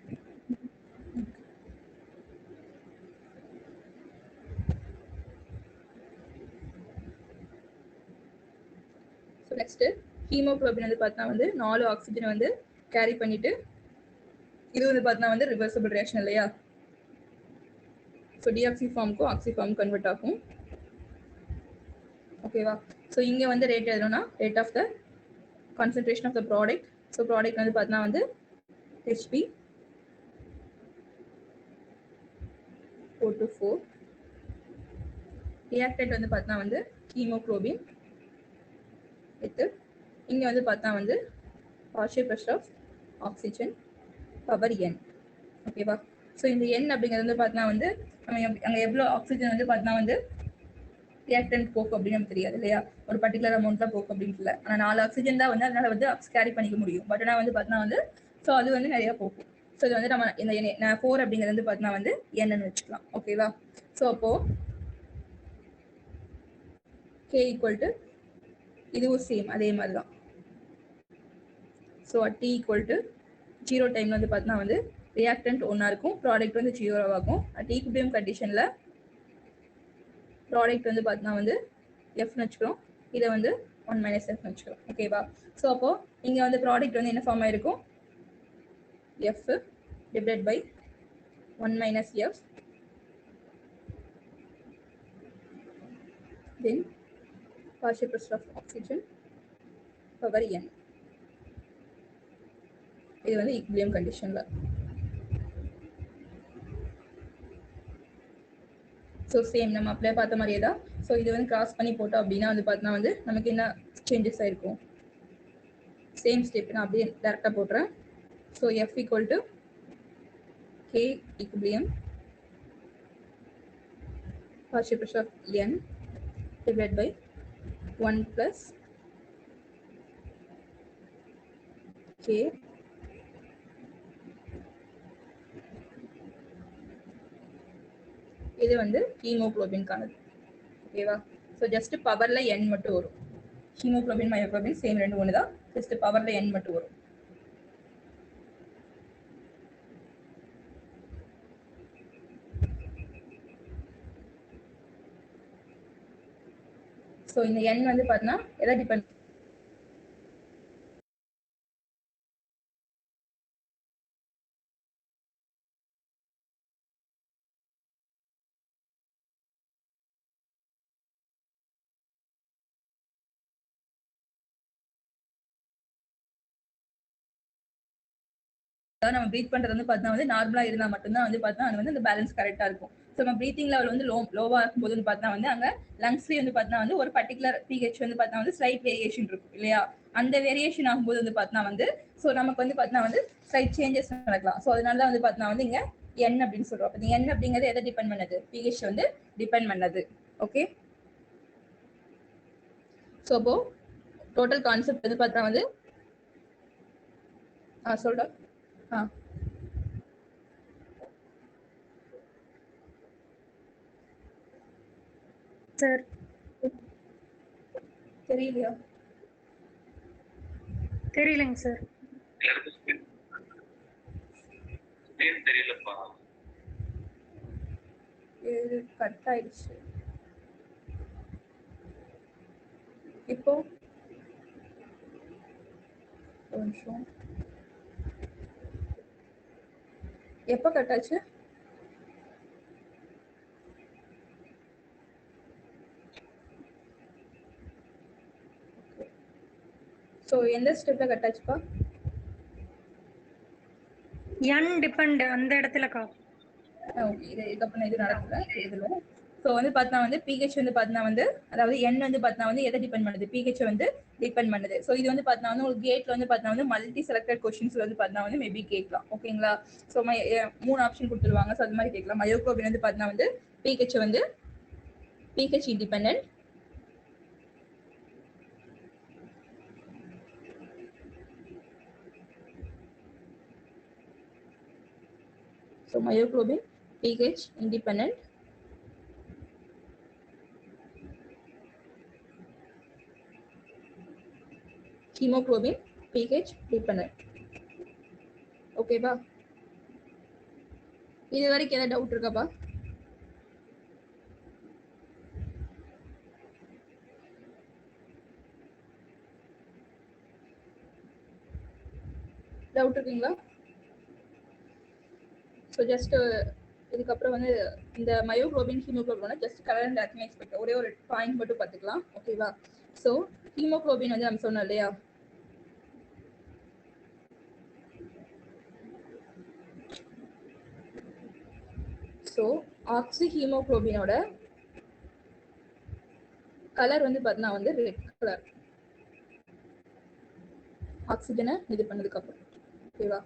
ஸோ நெக்ஸ்ட் ஹீமோகுளோபின் வந்து பார்த்தீங்கன்னா வந்து 4 ஆக்சிஜன் வந்து கேரி பண்ணிட்டு இது வந்து பார்த்தீங்கன்னா வந்து ரிவர்சபிள் ரியாக்ஷன் இல்லையா? ஸோ டிஆக்சி ஃபார்முக்கும் ஆக்சி ஃபார்ம் கன்வெர்ட் ஆகும். ஓகேவா? ஸோ இங்கே வந்து ரேட் எதுனா rate of the concentration of the product. So product வந்து பார்த்தீங்கன்னா வந்து ஹெச்பி 4 ரியாக்டன்ட் வந்து பார்த்தீங்கன்னா வந்து ஹீமோகுளோபின் வித் இங்கே வந்து பார்த்தா வந்து partial pressure of oxygen power n. ஓகேவா? ஸோ இந்த என் அப்படிங்கிறது வந்து பார்த்தீங்கன்னா வந்து நம்ம அங்கே எவ்வளோ ஆக்சிஜன் வந்து பார்த்தீங்கன்னா வந்து ரியாக்டன்ட் போக்கு அப்படின்னு நமக்கு தெரியாது இல்லையா? ஒரு பர்டிகுலர் அமௌண்ட் தான் போக்கு அப்படின்னு இல்லை. ஆனால் 4 ஆக்சிஜன் தான் வந்து அதனால வந்து கேரி பண்ணிக்க முடியும். பட் ஆனால் வந்து பார்த்தீங்கன்னா வந்து ஸோ அது வந்து நிறைய போக்கும். ஸோ இது வந்து நம்ம இந்த 4 அப்படிங்கிறது வந்து பார்த்தீங்கன்னா வந்து என்னன்னு வச்சுக்கலாம். ஓகேவா? ஸோ அப்போ K ஈக்குவல் டு இதுவும் சேம் அதே மாதிரி தான். ஸோ T ஈக்குவல் டு 0 டைம்ல வந்து பார்த்தீங்கன்னா வந்து ரியாக்டன்ட் ஒன்றா இருக்கும், ப்ராடக்ட் வந்து 0 ஆகும். ஈக்குலிபிரியம் கண்டிஷனில் ப்ராடக்ட் வந்து பார்த்தீங்கன்னா வந்து எஃப்னு வச்சுக்கிறோம், இதை வந்து 1 - Fன்னு வச்சுக்கிறோம். ஓகேவா? ஸோ அப்போ இங்கே வந்து ப்ராடக்ட் வந்து என்ன ஃபார்ம் ஆயிருக்கும்? F divided by 1 - F then partial pressure of oxygen power n. இது வந்து ஈக்குலிபிரியம் கண்டிஷன்ல. ஸோ சேம் நம்ம அப்படியே பார்த்த மாதிரியே தான். ஸோ இது வந்து கிராஸ் பண்ணி போட்டோம் அப்படின்னா வந்து பார்த்தீங்கன்னா வந்து நமக்கு என்ன சேஞ்சஸ் ஆயிருக்கும்? சேம் ஸ்டெப் நான் அப்படியே டேரெக்டாக போடுறேன். So F equal to K equilibrium partial pressure of n divided by 1 plus k இது வந்து ஹீமோகுளோபின்கானது. ஓகேவா? ஸோ ஜஸ்ட் பவர்ல n மட்டும் வரும். ஹீமோகுளோபின் மயோகுளோபின் சேம் ரெண்டு ஒன்று தான், ஜஸ்ட் பவர்ல n மட்டும் வரும். ஸோ இந்த n வந்து பார்த்தீங்கன்னா எதை டிபெண்ட் நம்ம ப்ரீத் பண்றது வந்து பார்த்தா வந்து நார்மலா இருந்தா மட்டும்தான் வந்து பார்த்தா அது வந்து அந்த பேலன்ஸ் கரெக்டா இருக்கும். ஸோ நம்ம ப்ரீத்திங் லெவல் வந்து லோவா இருக்கும்போது வந்து பார்த்தா வந்து அங்க லங்ஸ்லேயே வந்து பார்த்தா வந்து ஒரு பர்டிகுலர் பிஹெச் வந்து பார்த்தா வந்து ஸ்லைட் வேரியேஷன் இருக்கும் இல்லையா? அந்த வேரியேஷன் ஆகும்போது வந்து பார்த்தா வந்து ஸோ நமக்கு வந்து பார்த்தா வந்து ஸ்லைட் சேஞ்சஸ் நடக்கலாம். ஸோ அதனால தான் வந்து பார்த்தா வந்து இங்க என் அப்படின்னு சொல்றோம். அப்போ என் அப்படிங்கிறது எதை டிபெண்ட் பண்ணது? பிஹெச் வந்து டிபெண்ட் பண்ணது. ஓகே, ஸோ அப்போ டோட்டல் கான்செப்ட் வந்து பார்த்தா வந்து சொல்ற சார் தெரியலையா? தெரியலங்க சார். தெரியலப்பா. இது கட் ஆயிடுச்சு. இப்போ ஒரு நிமிஷம், எப்போ கட் ஆச்சு? ஸோ எந்த ஸ்டெப்ல கட் ஆச்சுப்பா? என் டிபெண்ட் அந்த இடத்துலக்கா. ஓகே, இதுக்கப்புறம் இது நடக்கல இதுல. ஸோ வந்து பார்த்தா வந்து பிஹெச் வந்து பார்த்தா வந்து அதாவது என் வந்து பார்த்தா வந்து எதை டிபெண்ட் பண்ணுது, பிஹெச் வந்து டிபெண்ட் பண்ணுது. ஸோ இது வந்து பார்த்தா வந்து உங்களுக்கு கேட்ல வந்து பார்த்தா வந்து மல்டி செலக்டட் கொஸ்டின்ஸ் வந்து பார்த்தா வந்து மேபி கேட்கலாம். ஓகேங்களா? ஸோ 3 ஆப்ஷன் கொடுத்துருவாங்க. ஸோ அது மாதிரி கேட்கலாம். மயோக்ளோபின் வந்து பார்த்தா வந்து பிஹெச் வந்து pH independent. So myoglobin pH independent. Hemoglobin pH dependent. Okay பா? இது வரைக்கும் ஏதாவது டவுட் இருக்காப்பா? டவுட் இருக்குங்களா? ஸோ ஜஸ்ட் இதுக்கப்புறம் வந்து இந்த myoglobin haemoglobin just colour and acting expect ஒரே ஒரு பாயிண்ட் மட்டும் பார்த்துக்கலாம். ஓகேவா? ஸோ ஹீமோக்ளோபின் வந்து நம்ம சொன்னோம் இல்லையா, ஸோ ஆக்சி ஹீமோக்ளோபினோட கலர் வந்து பார்த்தீங்கன்னா வந்து ரெட் கலர், ஆக்சிஜனை இது பண்ணதுக்கு அப்புறம். ஓகேவா?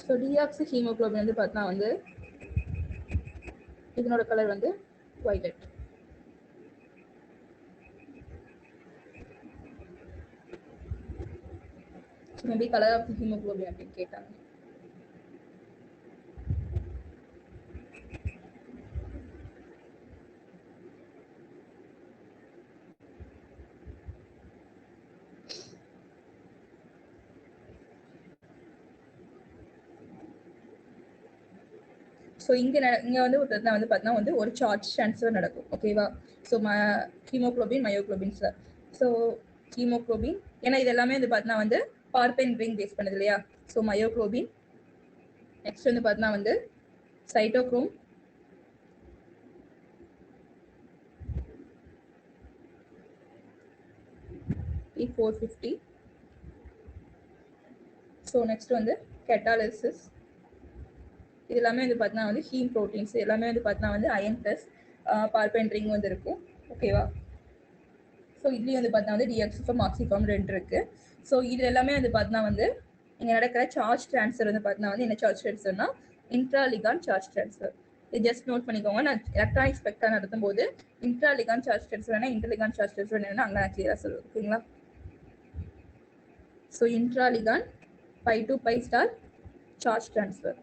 ஸோ டிஆக்சி ஹீமோக்ளோபின் வந்து பார்த்தா வந்து இதனோட கலர் வந்து violet. Maybe colour of haemoglobin அப்படின்னு கேட்டாங்க. ஸோ இங்கே வந்து ஒரு இடத்துல வந்து பார்த்தீங்கன்னா வந்து ஒரு சார்ஜ் ட்ரான்ஸ்ஃபர் நடக்கும். ஓகேவா? ஸோ ஹீமோக்ளோபின் மயோக்ளோபின்ஸ்ல. ஸோ ஹீமோக்ளோபின் ஏன்னா இது எல்லாமே வந்து பார்த்தீங்கன்னா வந்து பார்பென் ரிங் பேஸ் பண்ணுது இல்லையா? So myoglobin. நெக்ஸ்ட் வந்து பார்த்தீங்கன்னா வந்து சைட்டோக்ரோம், P450. ஸோ நெக்ஸ்ட் வந்து கெட்டாலிசிஸ். இது எல்லாமே வந்து பார்த்தீங்கன்னா வந்து ஹீம் ப்ரோட்டீன்ஸ் எல்லாமே வந்து பார்த்தீங்கன்னா வந்து அயன் பிளஸ் பார்பென் ரிங் வந்து இருக்கும். ஓகேவா? ஸோ இதுலேயும் வந்து பார்த்தீங்கன்னா வந்து டிஆக்சிஃபார்ம் ஆக்சிஃபார்ம் 2 இருக்கு. ஸோ இது எல்லாமே வந்து பார்த்தீங்கன்னா வந்து இங்கே நடக்கிற சார்ஜ் ட்ரான்ஸ்ஃபர் வந்து பார்த்தீங்கன்னா வந்து என்ன சார்ஜ் ட்ரான்ஸ்ஃபர்னா இன்ட்ராலிகான் சார்ஜ் ட்ரான்ஸ்ஃபர். இது ஜஸ்ட் நோட் பண்ணிக்கோங்க. நான் எலக்ட்ரானிக் ஸ்பெக்ட்ரா நடத்தும் போது intraligand charge transfer interligand charge transfer என்னன்னா அங்கே நான் கிளியராக சொல்லுவேன். ஓகேங்களா? So intraligand pi to pi star charge transfer.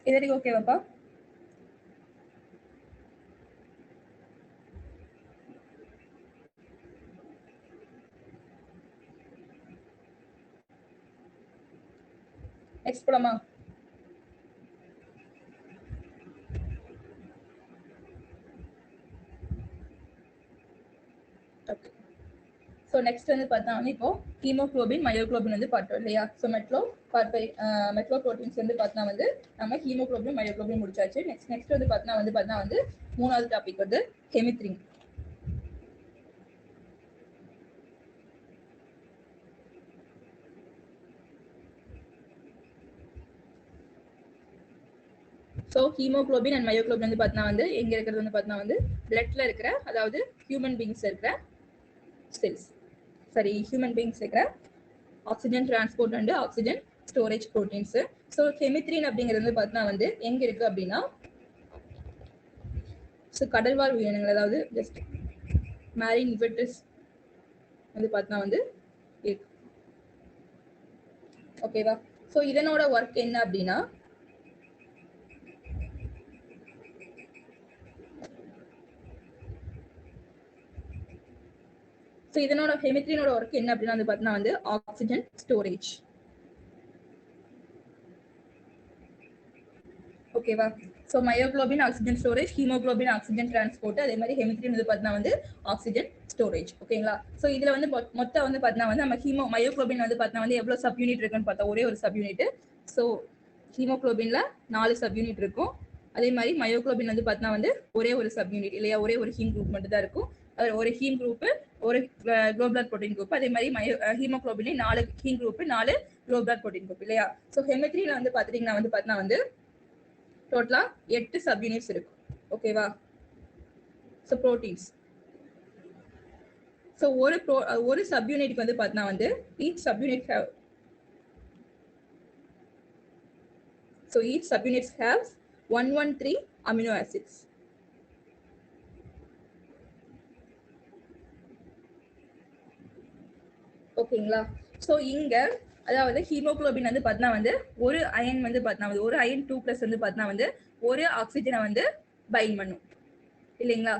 இது வரைக்கும் ஓகேவாப்பா? நெக்ஸ்ட் போலாமா? ஓகே. ஸோ நெக்ஸ்ட் வந்து பார்த்தா வந்து இப்போ ஹீமோக்ளோபின் மயோக்ளோபின் வந்து பார்த்தோம் இல்லையா? ஸோ மெட்லோ ப்ரோட்டீன்ஸ் வந்து பார்த்தா வந்து நம்ம ஹீமோக்ளோபின் மயோக்ளோபின் முடிச்சாச்சு. நெக்ஸ்ட் வந்து பார்த்தா வந்து மூணாவது டாபிக் வந்து ஹெமித்ரின். ஸோ ஹீமோக்ளோபின் அண்ட் மயோக்ளோபின் வந்து பார்த்தா வந்து எங்க இருக்கிறது வந்து பார்த்தா வந்து பிளட்ல இருக்கிற அதாவது ஹியூமன் பீங்ஸ் இருக்கிற செல்ஸ், சரி ஹியூமன் பீங்ஸ் இருக்கிற oxygen transport and oxygen storage proteins. So hemerythrin அப்படிங்கிறது வந்து பார்த்தீங்கன்னா வந்து எங்க இருக்கு அப்படின்னா ஸோ கடல்வாழ் உயிரினங்கள் அதாவது ஜஸ்ட் மேரின் இன்வெர்டிஸ் வந்து பார்த்தீங்கன்னா வந்து இருக்கு. ஓகேவா? ஸோ இதனோட ஒர்க் என்ன அப்படின்னா ஸோ இதனோட ஹெமித்ரினோட ஒர்க் என்ன அப்படின்னா வந்து பார்த்தீங்கன்னா வந்து ஆக்சிஜன் ஸ்டோரேஜ். ஓகேவா? So myoglobin oxygen storage, haemoglobin oxygen transport, அதே மாதிரி ஹெமித்ரின் வந்து பார்த்தீங்கன்னா வந்து ஆக்சிஜன் ஸ்டோரேஜ். ஓகேங்களா? ஸோ இதுல வந்து மொத்தம் வந்து பார்த்தீங்கன்னா வந்து நம்ம மயோகுளோபின் வந்து பார்த்தீங்கன்னா வந்து எவ்வளவு சப் யூனிட் இருக்குன்னு பார்த்தா ஒரே ஒரு சப் யூனிட். ஸோ ஹீமோகுளோபின்ல 4 சப் யூனிட் இருக்கும். அதே மாதிரி மயோகுளோபின் வந்து பார்த்தீங்கன்னா வந்து ஒரே ஒரு சப் யூனிட் இல்லையா, ஒரே ஒரு ஹீம் குரூப் மட்டும் தான் இருக்கும். ஒரு ஹீம் குரூப், ஒரு குளோபுலர் புரோட்டீன் குரூப். அதே மாதிரி haemoglobin 4 haem group, 4 globular protein group இல்லையா. ஸோ ஹெமித்ரில வந்து பாத்தீங்கன்னா வந்து பார்த்தீங்கன்னா வந்து டோட்டலா 8 சப் யூனிட்ஸ் இருக்கும். ஓகேவா? So proteins. ஸோ ஒரு சப் யூனிட்க்கு வந்து பார்த்தீங்கன்னா வந்து each subunit have so each subunits have 113 amino acids. ஓகேங்களா? ஸோ இங்க அதாவது ஹீமோகுளோபின் வந்து பார்த்தீங்கன்னா வந்து ஒரு அயன் வந்து பார்த்தீங்கன்னா வந்து ஒரு அயன் 2+ வந்து பார்த்தீங்கன்னா வந்து ஒரு ஆக்சிஜனை வந்து பைண்ட் பண்ணும் இல்லைங்களா.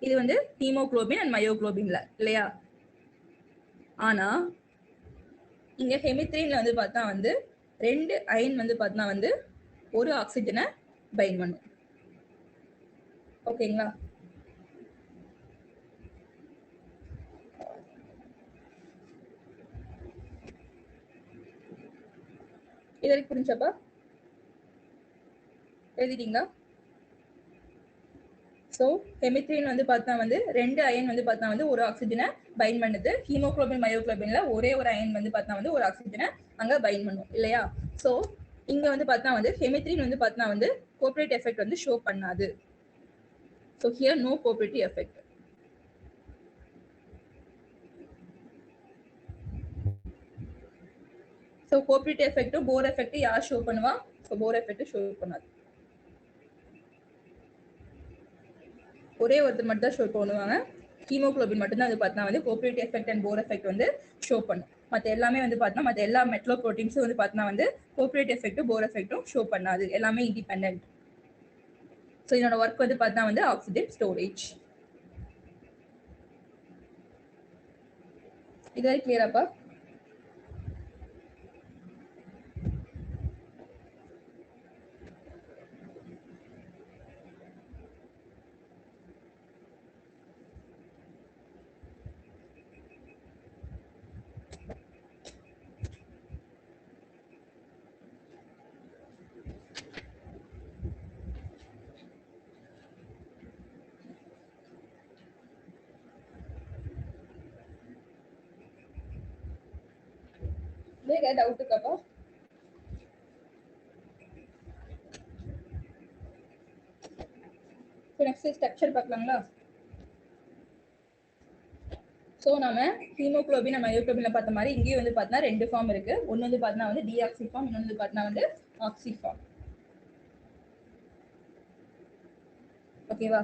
இது வந்து ஹீமோகுளோபின் அண்ட் மயோகுளோபின்ல இல்லையா. ஆனா இங்க ஹெமித்ரின்ல வந்து பார்த்தா வந்து 2 அயன் வந்து பார்த்தா வந்து ஒரு ஆக்சிஜனை பைண்ட் பண்ணும். ஓகேங்களா? இதற்கு புரிஞ்சப்பா எழுதிட்டீங்களா? ஸோ ஹெமித்ரின் வந்து பார்த்தா வந்து 2 அயன் வந்து பார்த்தா வந்து ஒரு ஆக்சிஜனை பைண்ட் பண்ணுது. ஹீமோகுளோபின் மயோகுளோபின்ல ஒரே ஒரு அயன் வந்து பார்த்தா வந்து ஒரு ஆக்சிஜனை அங்க பைண்ட் பண்ணும் இல்லையா. ஸோ இங்க வந்து பார்த்தா வந்து ஹெமித்ரின் வந்து பார்த்தா வந்து கோஆபரேட் எஃபெக்ட் வந்து ஷோ பண்ணாது. So here no cooperative effect. So cooperative எஃபெக்ட்டும் போர் எஃபெக்ட் யார் ஷோ பண்ணுவா? ஸோ போர் எஃபெக்ட் ஷோ பண்ணாது. ஒரே ஒருத்தர் மட்டும் தான் ஷோ பண்ணுவாங்க. ஹீமோகுளோபின் மட்டும் தான் வந்து பார்த்தா வந்து cooperative effect and Bohr effect வந்து ஷோ பண்ணும். மற்ற எல்லாமே வந்து பார்த்தா மற்ற எல்லா மெட்லோ ப்ரோட்டீன்ஸும் வந்து பார்த்தா வந்து கோஆபரேட்டிவ் எஃபெக்ட்டும் போர் எஃபெக்ட்டும் ஷோ பண்ணாது. எல்லாமே இண்டிபெண்டன்ட். ஸோ இதோட ஒர்க் வந்து பார்த்தா வந்து ஆக்சிஜன் ஸ்டோரேஜ். இது வரை கிளியராப்பா? டவுட் இருக்காப்பா? நெக்ஸ்ட் ஸ்ட்ரக்சர் பார்க்கலாங்களா? ஸோ நம்ம ஹீமோகுளோபின் நம்ம மயோகுளோபின்ல பார்த்த மாதிரி இங்கேயும் வந்து பார்த்தீங்கன்னா 2 ஃபார்ம் இருக்கு. ஒன்று வந்து பார்த்தீங்கன்னா வந்து டிஆக்சி ஃபார்ம், இன்னொன்று வந்து பார்த்தீங்கன்னா வந்து ஆக்சி ஃபார்ம். ஓகேவா?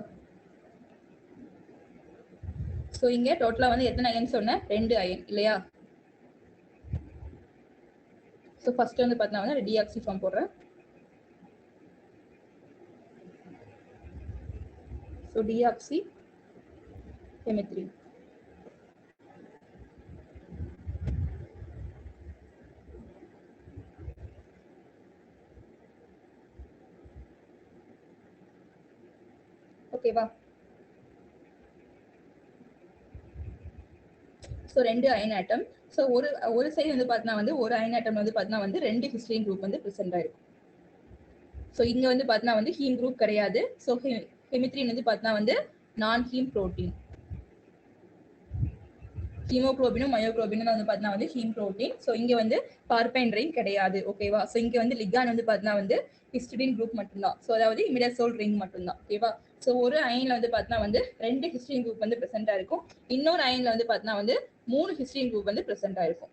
ஸோ இங்க டோட்டலா வந்து எத்தனை அயன் சொன்னேன்? 2 அயன் இல்லையா. ஸோ ஃபர்ஸ்ட் வந்து பார்த்தீங்கன்னா வந்து டிஆக்சி ஃபார்ம் போடுறேன். So deoxy hemerythrin. ஓகேவா? So 2 iron atom. ஸோ ஒரு சைடு வந்து பார்த்தீங்கன்னா வந்து ஒரு அயன் ஆட்டம் வந்து பார்த்தீங்கன்னா வந்து 2 ஹிஸ்டின் குரூப் வந்து ப்ரெசென்ட் ஆயிருக்கும். ஸோ இங்க வந்து பார்த்தீங்கன்னா வந்து ஹீம் குரூப் கிடையாது. ஸோ ஹெமித்ரின் வந்து பார்த்தீங்கன்னா வந்து நான் ஹீம் புரோட்டீன். ஹீமோகுளோபினும் மயோகுளோபினும் வந்து பார்த்தீங்கன்னா வந்து ஹீம் புரோட்டீன். ஸோ இங்க வந்து பார்பைன் ரிங் கிடையாது. ஓகேவா? ஸோ இங்க வந்து லிகான் வந்து பார்த்தீங்கன்னா வந்து ஹிஸ்டிடின் குரூப் மட்டும்தான். ஸோ அதாவது இமிடாசோல் ரிங் மட்டும்தான். ஓகேவா? ஸோ ஒரு அயன்ல வந்து பார்த்தீங்கன்னா வந்து 2 ஹிஸ்டிடின் குரூப் வந்து ப்ரெசென்ட் ஆயிருக்கும். இன்னொரு அயன்ல வந்து பார்த்தீங்கன்னா வந்து 3 ஹிஸ்டிடின் குரூப் வந்து ப்ரெசென்ட் ஆயிருக்கும்.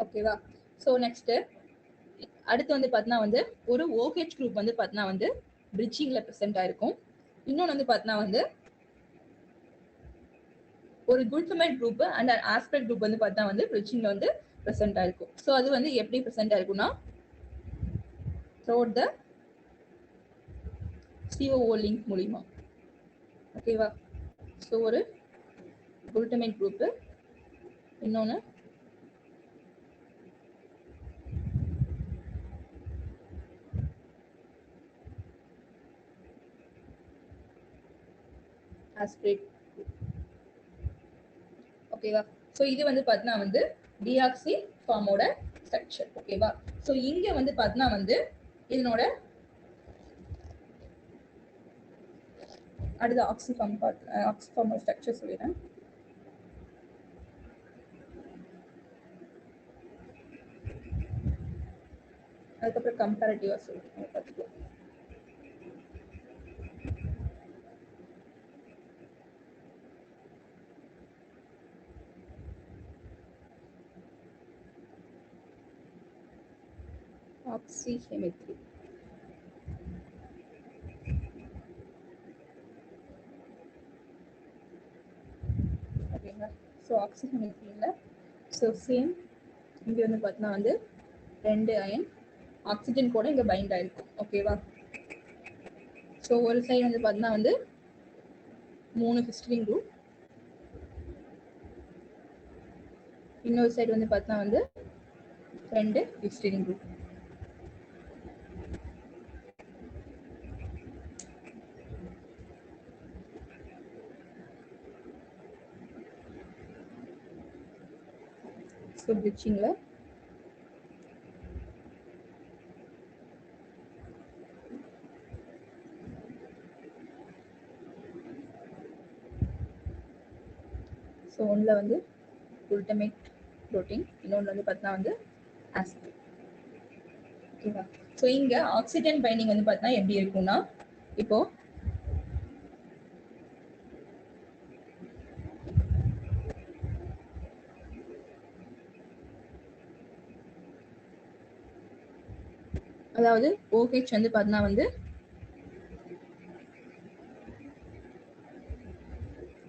ஓகேவா? ஸோ நெக்ஸ்ட் அடுத்து வந்து பார்த்தீங்கன்னா வந்து ஒரு OH குரூப் வந்து பார்த்தீங்கன்னா வந்து பிரிட்ஜிங்ல ப்ரெசென்ட் ஆயிருக்கும். இன்னொன்று வந்து பார்த்தீங்கன்னா வந்து ஒரு glutamine group and aspect group வந்து பார்த்தா வந்து பிரிட்ஜிங்ல வந்து ப்ரெசென்ட் ஆயிருக்கும். ஸோ அது வந்து எப்படி ப்ரெசென்ட் ஆயிருக்கும்னா throughout the COO லிங்க் மூலியமா. ஓகேவா? ஸோ ஒரு குளுட்டமேட் குரூப், இன்னொன்னு ஆஸ்பிரேட். ஓகேவா? ஸோ இது வந்து பார்த்தீங்கன்னா வந்து டிஆக்சி ஃபார்மோட ஸ்ட்ரக்சர். ஓகேவா? ஸோ இங்க வந்து பார்த்தீங்கன்னா வந்து இதனோட அடுத்து ஆக்சிஃபார்ம் ஆக்சிஃபார்மோட ஸ்ட்ரக்சர் சொல்லிடுறேன். அதுக்கப்புறம் கம்பேரிட்டிவா சொல்லிடுறேன் பார்த்துக்கலாம். ஆக்சிஹெமிட்ரி. ஓகேங்களா? ஸோ ஆக்சிஹெமிட்ரியில் ஸோ சேம் இங்கே வந்து பார்த்தீங்கன்னா வந்து 2 அயன் ஆக்சிஜன் கூட இங்கே பைண்ட் ஆயிருக்கும். ஓகேவா? ஸோ ஒரு சைடு வந்து பார்த்தீங்கன்னா வந்து 3 ஹிஸ்டிடின் குரூப், இன்னொரு சைடு வந்து பார்த்தீங்கன்னா வந்து 2 ஹிஸ்டிடின் குரூப். ஸோ பிரிட்ஜிங்கில் ஸோ ஒன்றில் வந்து குளுட்டமேட் புரோட்டீன், இன்னொன்று வந்து பார்த்தீங்கன்னா வந்து ஆஸ்பிரின். ஓகேவா? ஸோ இங்கே ஆக்சிஜன் பைண்டிங் வந்து பார்த்தீங்கன்னா எப்படி இருக்கும்னா, இப்போ அதாவது OH வந்து பார்த்தீங்கன்னா வந்து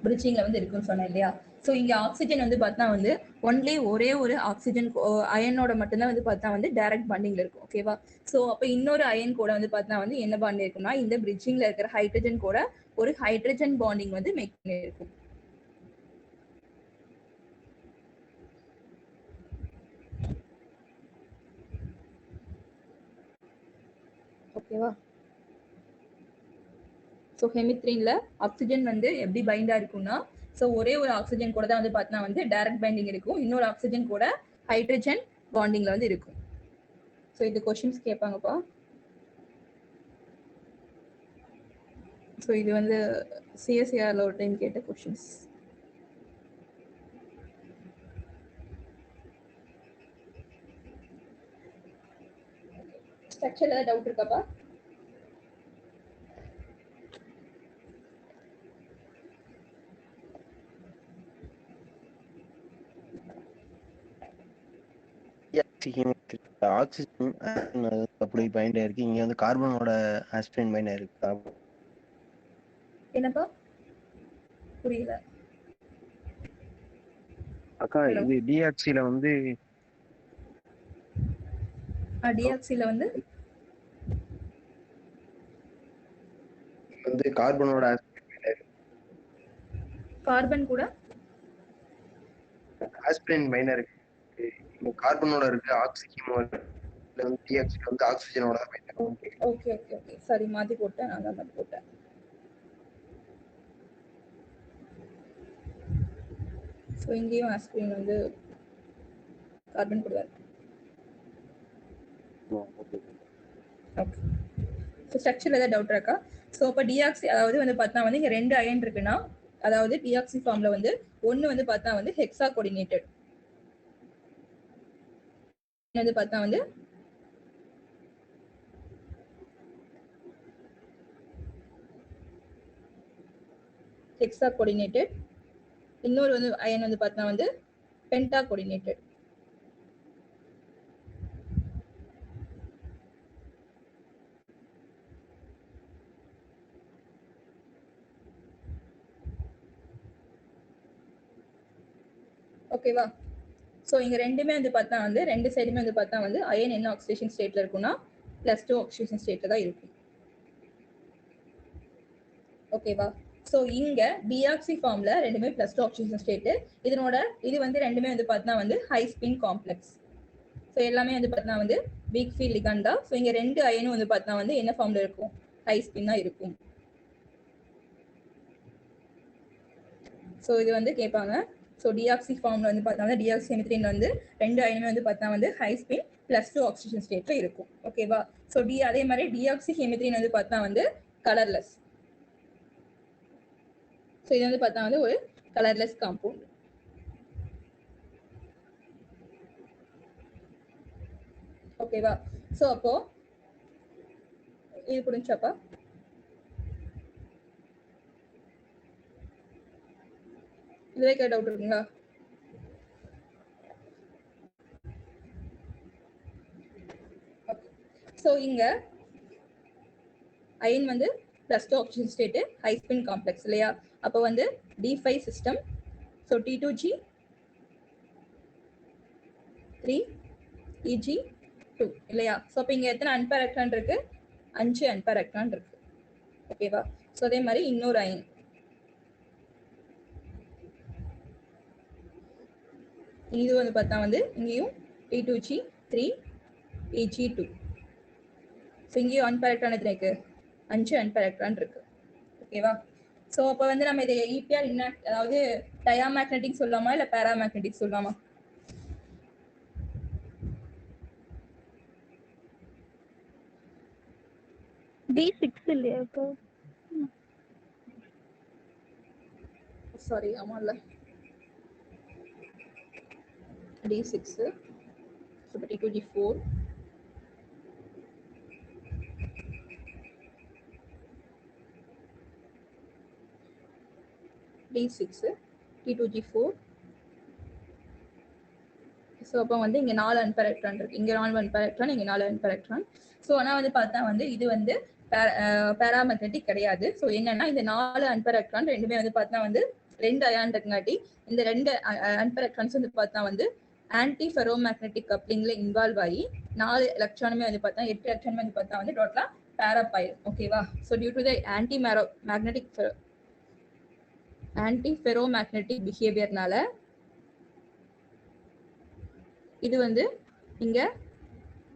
பிரிட்ஜிங்ல வந்து இருக்குன்னு சொன்னேன் இல்லையா? ஸோ இங்க ஆக்சிஜன் வந்து பார்த்தீங்கன்னா வந்து ஒன்லி ஒரே ஒரு ஆக்சிஜன் அயனோட மட்டும்தான் வந்து பார்த்தா வந்து டைரக்ட் பாண்டிங்ல இருக்கும். ஓகேவா? ஸோ அப்போ இன்னொரு அயன் கூட வந்து பார்த்தா வந்து என்ன பாண்ட் இருக்கும்னா, இந்த பிரிட்ஜிங்ல இருக்கிற ஹைட்ரஜன் கூட ஒரு ஹைட்ரஜன் பாண்டிங் வந்து மேக் பண்ணியிருக்கும். ஓகேவா? ஸோ ஹெமித்ரின்ல ஆக்சிஜன் வந்து எப்படி பைண்டா இருக்கும்னா, ஸோ ஒரே ஒரு ஆக்சிஜன் கூட தான் வந்து பார்த்தீங்கன்னா வந்து டைரக்ட் பைண்டிங் இருக்கும், இன்னொரு ஆக்சிஜன் கூட ஹைட்ரஜன் பாண்டிங்ல வந்து இருக்கும். ஸோ இது கொஸ்டின்ஸ் கேட்பாங்கப்பா. ஸோ இது வந்து சிஎஸ்சிஆர்ல ஒரு டைம் கேட்ட கொஸ்டின்ஸ். ஸ்ட்ரக்சர்ல ஏதாவது டவுட் இருக்காப்பா? ஆக்சிஜன் அப்படி பைண்ட் ஆயிருக்கு, இங்க வந்து கார்பனோட ஆஸ்பிரின் பைண்ட் ஆயிருக்கு. என்னப்பா புரியல அக்கா. இது டிஆக்சில வந்து டிஆக்சில வந்து கார்பனோட கார்பன் கூட ஆஸ்பிரின் பைண்ட் இருக்கு. கார்பனோட இருக்கு, ஆக்சிஜனோட வந்து டிஆக்சில வந்து ஆக்சிஜனோட bind. Okay okay okay okay சரி, மாத்தி போட்டேன், நான் தான் மாத்தி போட்டேன். ஸோ இங்கேயும் ஆஸ்பிரின் வந்து கார்பன் கூட இருக்கு. ஓகே. ஸோ ஸ்ட்ரக்சர்ல ஏதாவது டவுட் இருக்கா? ஸோ இப்போ டிஆக்சி அதாவது வந்து பார்த்தா வந்து இங்கே 2 அயன் இருக்குன்னா, அதாவது டிஆக்சி ஃபார்ம்ல வந்து ஒன்று வந்து பார்த்தா வந்து ஹெக்ஸா கோஆர்டினேட்டட், வந்து பார்த்தா வந்து ஹெக்ஸா கோஆர்டினேட்டட், இன்னொரு வந்து அயன் வந்து பார்த்தா வந்து பென்டா கோஆர்டினேட்டட். ஓகேவா? ஸோ இங்க ரெண்டுமே வந்து பார்த்தா வந்து ரெண்டு சைடுமே வந்து பார்த்தா வந்து அயன் என்ன ஆக்சிடேஷன் ஸ்டேட்ல இருக்கும்னா +2 ஆக்சிடேஷன் ஸ்டேட்ல தான் இருக்கும். ஓகேவா? ஸோ இங்க டிஆக்சி ஃபார்ம்ல ரெண்டுமே பிளஸ் டூ ஆக்சிஜன் ஸ்டேட். இது வந்து ரெண்டுமே வந்து பார்த்தீங்கன்னா வந்து ஹை ஸ்பின் காம்ப்ளெக்ஸ். ஸோ எல்லாமே வந்து பார்த்தீங்கன்னா வந்து வீக் ஃபீல்ட் லிகண்டா. ஸோ இங்க ரெண்டு அயனும் வந்து பார்த்தீங்கன்னா வந்து என்ன ஃபார்ம்ல இருக்கும்? ஹை ஸ்பின்னா இருக்கும். ஸோ இது வந்து கேட்பாங்க. ஸோ டிஆக்சி ஃபார்ம்ல வந்து பார்த்தீங்கன்னா டிஆக்சி ஹெமித்ரின்ல வந்து ரெண்டு அயனுமே வந்து பார்த்தீங்கன்னா வந்து high spin plus two oxygen ஸ்டேட்ல இருக்கும். ஓகேவா? ஸோ அதே மாதிரி டிஆக்சி ஹெமித்ரின் வந்து பார்த்தா வந்து கலர்லெஸ். ஸோ இது வந்து பார்த்தா வந்து ஒரு கலர்லெஸ் காம்பவுண்ட். ஓகேவா? ஸோ அப்போ இது புரிஞ்சாப்பா? இதுவே கேட்ட டவுட் இருக்குங்களா? ஸோ இங்க அயன் வந்து plus two oxygen state high spin complex இல்லையா? அப்போ வந்து D5 system. So T2G 3 EG2 இல்லையா? ஸோ அப்போ இங்க எத்தனை அன்பேர் எலக்ட்ரான் இருக்கு? 5 அன்பேர் எலக்ட்ரான் இருக்கு. ஓகேவா? ஸோ அதே மாதிரி இன்னொரு அயன் இது வந்து பார்த்தா வந்து இங்கேயும் T2G 3 EG2. ஸோ இங்கேயும் அன்பேர் எலக்ட்ரான் எத்தனை இருக்கு? 5 அன்பேர் எலக்ட்ரான் இருக்கு. ஓகேவா? ஸோ அப்போ வந்து நம்ம இதை EPR இன்ஆக்ட், அதாவது டயாமேக்னெட்டிக் சொல்லலாமா இல்லை பேராமேக்னெட்டிக் சொல்லலாமா? D6 இல்லையா இப்போ? சாரி, ஆமா இல்ல D6 T2G4 D6 T2G4. So அப்போ வந்து இங்கே 4 அன்பேர் எலக்ட்ரான் இருக்கு. இங்கே 4 அன்பேர் எலக்ட்ரான், இங்கே 4 அன்பேர் எலக்ட்ரான். ஸோ ஆனால் வந்து பார்த்தா வந்து இது வந்து பேராமேக்னெட்டிக் கிடையாது. ஸோ என்னன்னா இந்த 4 அன்பேர் எலக்ட்ரான் ரெண்டுமே வந்து பார்த்தா வந்து 2 அயான் இருக்குங்காட்டி இந்த 2 அன்பேர் எலக்ட்ரான்ஸ் வந்து பார்த்தா வந்து ஆன்டி ஃபெரோமேக்னெட்டிக் கப்ளிங்ல இன்வால்வ் ஆகி 4 எலக்ட்ரானுமே வந்து பார்த்தா 8 எலக்ட்ரானுமே வந்து பார்த்தா வந்து டோட்டலா பேரப் ஆயிடும். ஓகேவா? So due to the antiferromagnetic பிஹேவியர்னால இது வந்து இங்க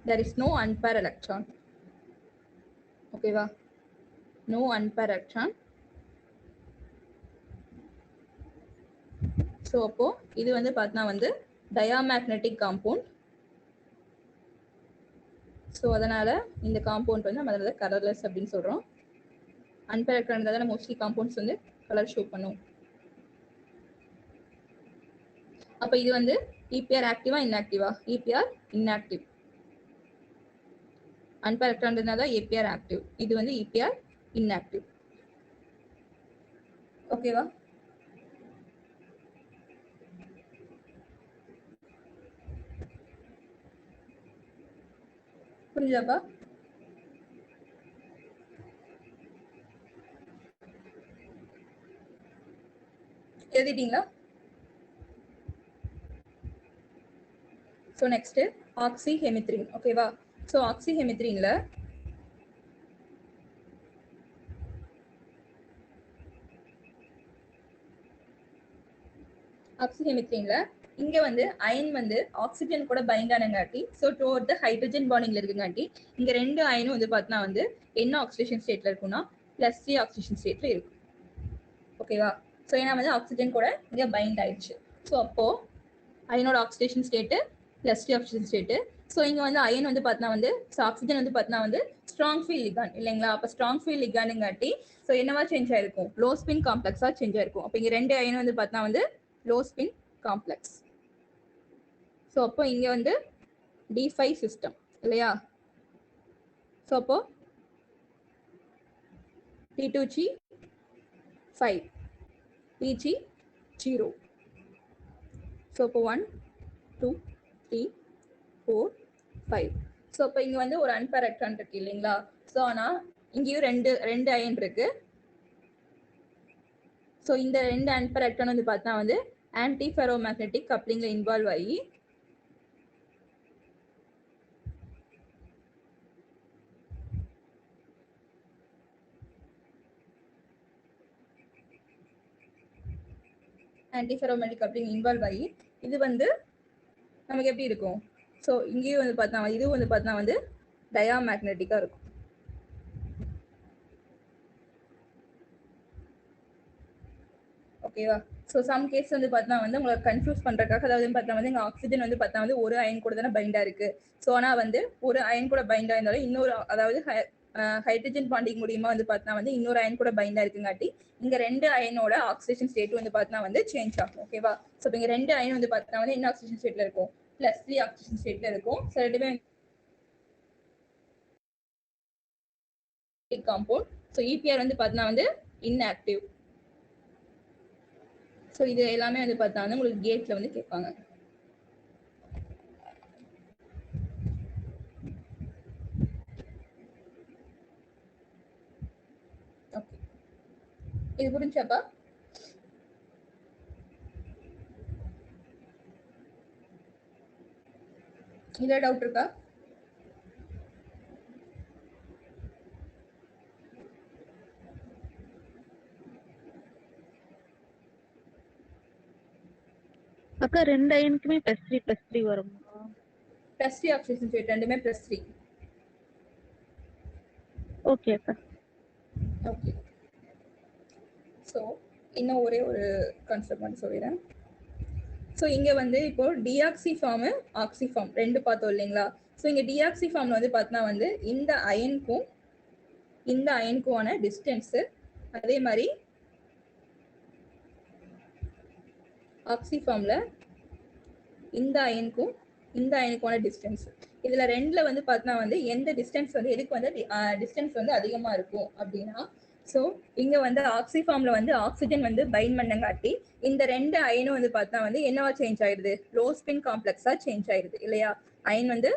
there is no unpair electron. ஓகேவா? no unpair electron. ஸோ அப்போ இது வந்து பார்த்தா வந்து டயாமேக்னெட்டிக் காம்பவுண்ட். ஸோ அதனால இந்த காம்பவுண்ட் வந்து நம்ம அதில் கலர்லெஸ் அப்படின்னு சொல்றோம். அன்பேர் எலக்ட்ரான் தான் மோஸ்ட்லி காம்பவுண்ட்ஸ் வந்து கலர் ஷோ பண்ணும். அப்போ இது வந்து EPR ஆக்டிவா இன்ஆக்டிவா? EPR inactive. அன்பேர் எலக்ட்ரான் இருந்தால் EPR ஆக்டிவ். இது வந்து EPR இன்ஆக்டிவ். ஓகேவா? புரிஞ்சாப்பா? எழுதிட்டீங்களா? ஸோ நெக்ஸ்ட் ஆக்சி ஹெமித்ரின். ஓகேவா? ஸோ ஆக்சி ஹெமித்ரின்ல ஆக்சிஹெமித்ரின்ல இங்க வந்து அயன் வந்து ஆக்சிஜன் கூட பைண்ட் ஆனங்காட்டி, ஸோ டுவர்ட் த ஹைட்ரஜன் பாண்டிங்ல இருக்குங்காட்டி இங்க ரெண்டு அயனும் வந்து பார்த்தா வந்து என்ன ஆக்சிடேஷன் ஸ்டேட்ல இருக்கும்னா +3 ஆக்சிடேஷன் ஸ்டேட்ல இருக்கும். ஓகேவா? ஸோ ஏன்னா வந்து ஆக்சிஜன் கூட இங்க பைண்ட் ஆயிடுச்சு. ஸோ அப்போ அயனோட oxidation state +3 oxygen state. So இங்க வந்து அயன் வந்து பார்த்தா வந்து ஆக்சிஜன் வந்து பார்த்தா வந்து ஸ்ட்ராங் ஃபீல் லிகாண்ட் இல்லைங்களா? அப்போ ஸ்ட்ராங் ஃபீல் லிகாண்டுங்காட்டி ஸோ என்னவா சேஞ்ச் ஆயிருக்கும்? லோ ஸ்பின் காம்ப்ளெக்ஸா சேஞ்ச் ஆயிருக்கும். அப்போ இங்க ரெண்டு அயன் வந்து பார்த்தா வந்து லோ ஸ்பின் காம்ப்ளெக்ஸ். ஸோ அப்போ இங்க வந்து D5 சிஸ்டம் இல்லையா? ஸோ அப்போ T2G5 EG0. ஸோ அப்போ 1 2 3 4 5. ஸோ அப்போ இங்க வந்து ஒரு அன்பேர் எலக்ட்ரான் இருக்கு இல்லைங்களா? ஸோ ஆனா இங்கேயும் ரெண்டு அயன் இருக்கு. ஸோ இந்த ரெண்டு அன்பேர் எலக்ட்ரான் வந்து பார்த்தா வந்து ஆன்டி ஃபெரோமேக்னெட்டிக் கப்ளிங்ல இன்வால்வ் ஆகி ஆன்டி ஃபெரோமேட்டிக் கப்ளிங் இன்வால்வ் ஆகி இது வந்து நமக்கு எப்படி இருக்கும்? ஸோ இங்கேயும் வந்து பார்த்தா இதுவும் வந்து பார்த்தா வந்து டயாமேக்னெட்டிக்காக இருக்கும். ஓகேவா? ஸோ சம் கேஸ் வந்து பார்த்தா வந்து உங்களை கன்ஃபியூஸ் பண்ணுறதுக்காக, அதாவது பார்த்தா வந்து இங்கே ஆக்சிஜன் வந்து பார்த்தா வந்து ஒரு அயன் கூட தானே பைண்டாக இருக்கு. ஸோ ஆனால் வந்து ஒரு அயன் கூட பைண்டாக இருந்தாலும் இன்னொரு, அதாவது ஹைட்ரஜன் பாண்டிங் மூலியமா வந்து பார்த்தா வந்து இன்னொரு அயன் கூட பைண்டாக இருக்குங்காட்டி இங்க ரெண்டு அயனோட ஆக்சிடேஷன் ஸ்டேட் வந்து பார்த்தா வந்து சேஞ்ச் ஆகும். ஓகேவா? ஸோ இங்க ரெண்டு அயன் வந்து பார்த்தா வந்து என்ன ஆக்சிடேஷன் ஸ்டேட்ல இருக்கும்? +3 ஆக்சிடேஷன் ஸ்டேட்ல இருக்கும். ஸோ ரெண்டுமே காம்பவுண்ட். ஸோ EPR வந்து பார்த்தா வந்து inactive. ஸோ இது எல்லாமே வந்து பார்த்தா வந்து உங்களுக்கு கேட்ல வந்து கேட்பாங்க. ஓகே, இது புரிஞ்சாப்பா? இதுல டவுட் இருக்கா? அக்கா ரெண்டு அயனுக்குமே +3 வருமா? +3 ஆக்சிடேஷன் ஸ்டேட் ரெண்டுமே +3. ஓகே அக்கா. ஓகே, ஸோ இன்னும் ஒரே ஒரு கான்செப்ட் மட்டும் சொல்லிடுறேன். ஸோ இங்க வந்து இப்போ டிஆக்சி ஃபார்ம் ஆக்சி ஃபார்ம் ரெண்டு பார்த்தோம் இல்லைங்களா? ஸோ இங்க டிஆக்சி ஃபார்ம்ல வந்து பார்த்தா வந்து இந்த அயனுக்குமான டிஸ்டன்ஸ், அதே மாதிரி ஆக்சி ஃபார்ம்ல இந்த அயனுக்குமான டிஸ்டன்ஸ். இதுல ரெண்டுல வந்து பார்த்தா வந்து எந்த டிஸ்டன்ஸ் வந்து எதுக்கு வந்து டிஸ்டன்ஸ் வந்து அதிகமா இருக்கும் அப்படின்னா, ஸோ இங்க வந்து ஆக்சி ஃபார்ம்ல வந்து ஆக்சிஜன் வந்து பைண்ட் பண்ணங்காட்டி இந்த ரெண்டு அயனும் வந்து பார்த்தா வந்து என்னவா சேஞ்ச் ஆயிடுது? லோ ஸ்பின் காம்ப்ளெக்ஸா சேஞ்ச் ஆயிடுது இல்லையா? அயன் வந்து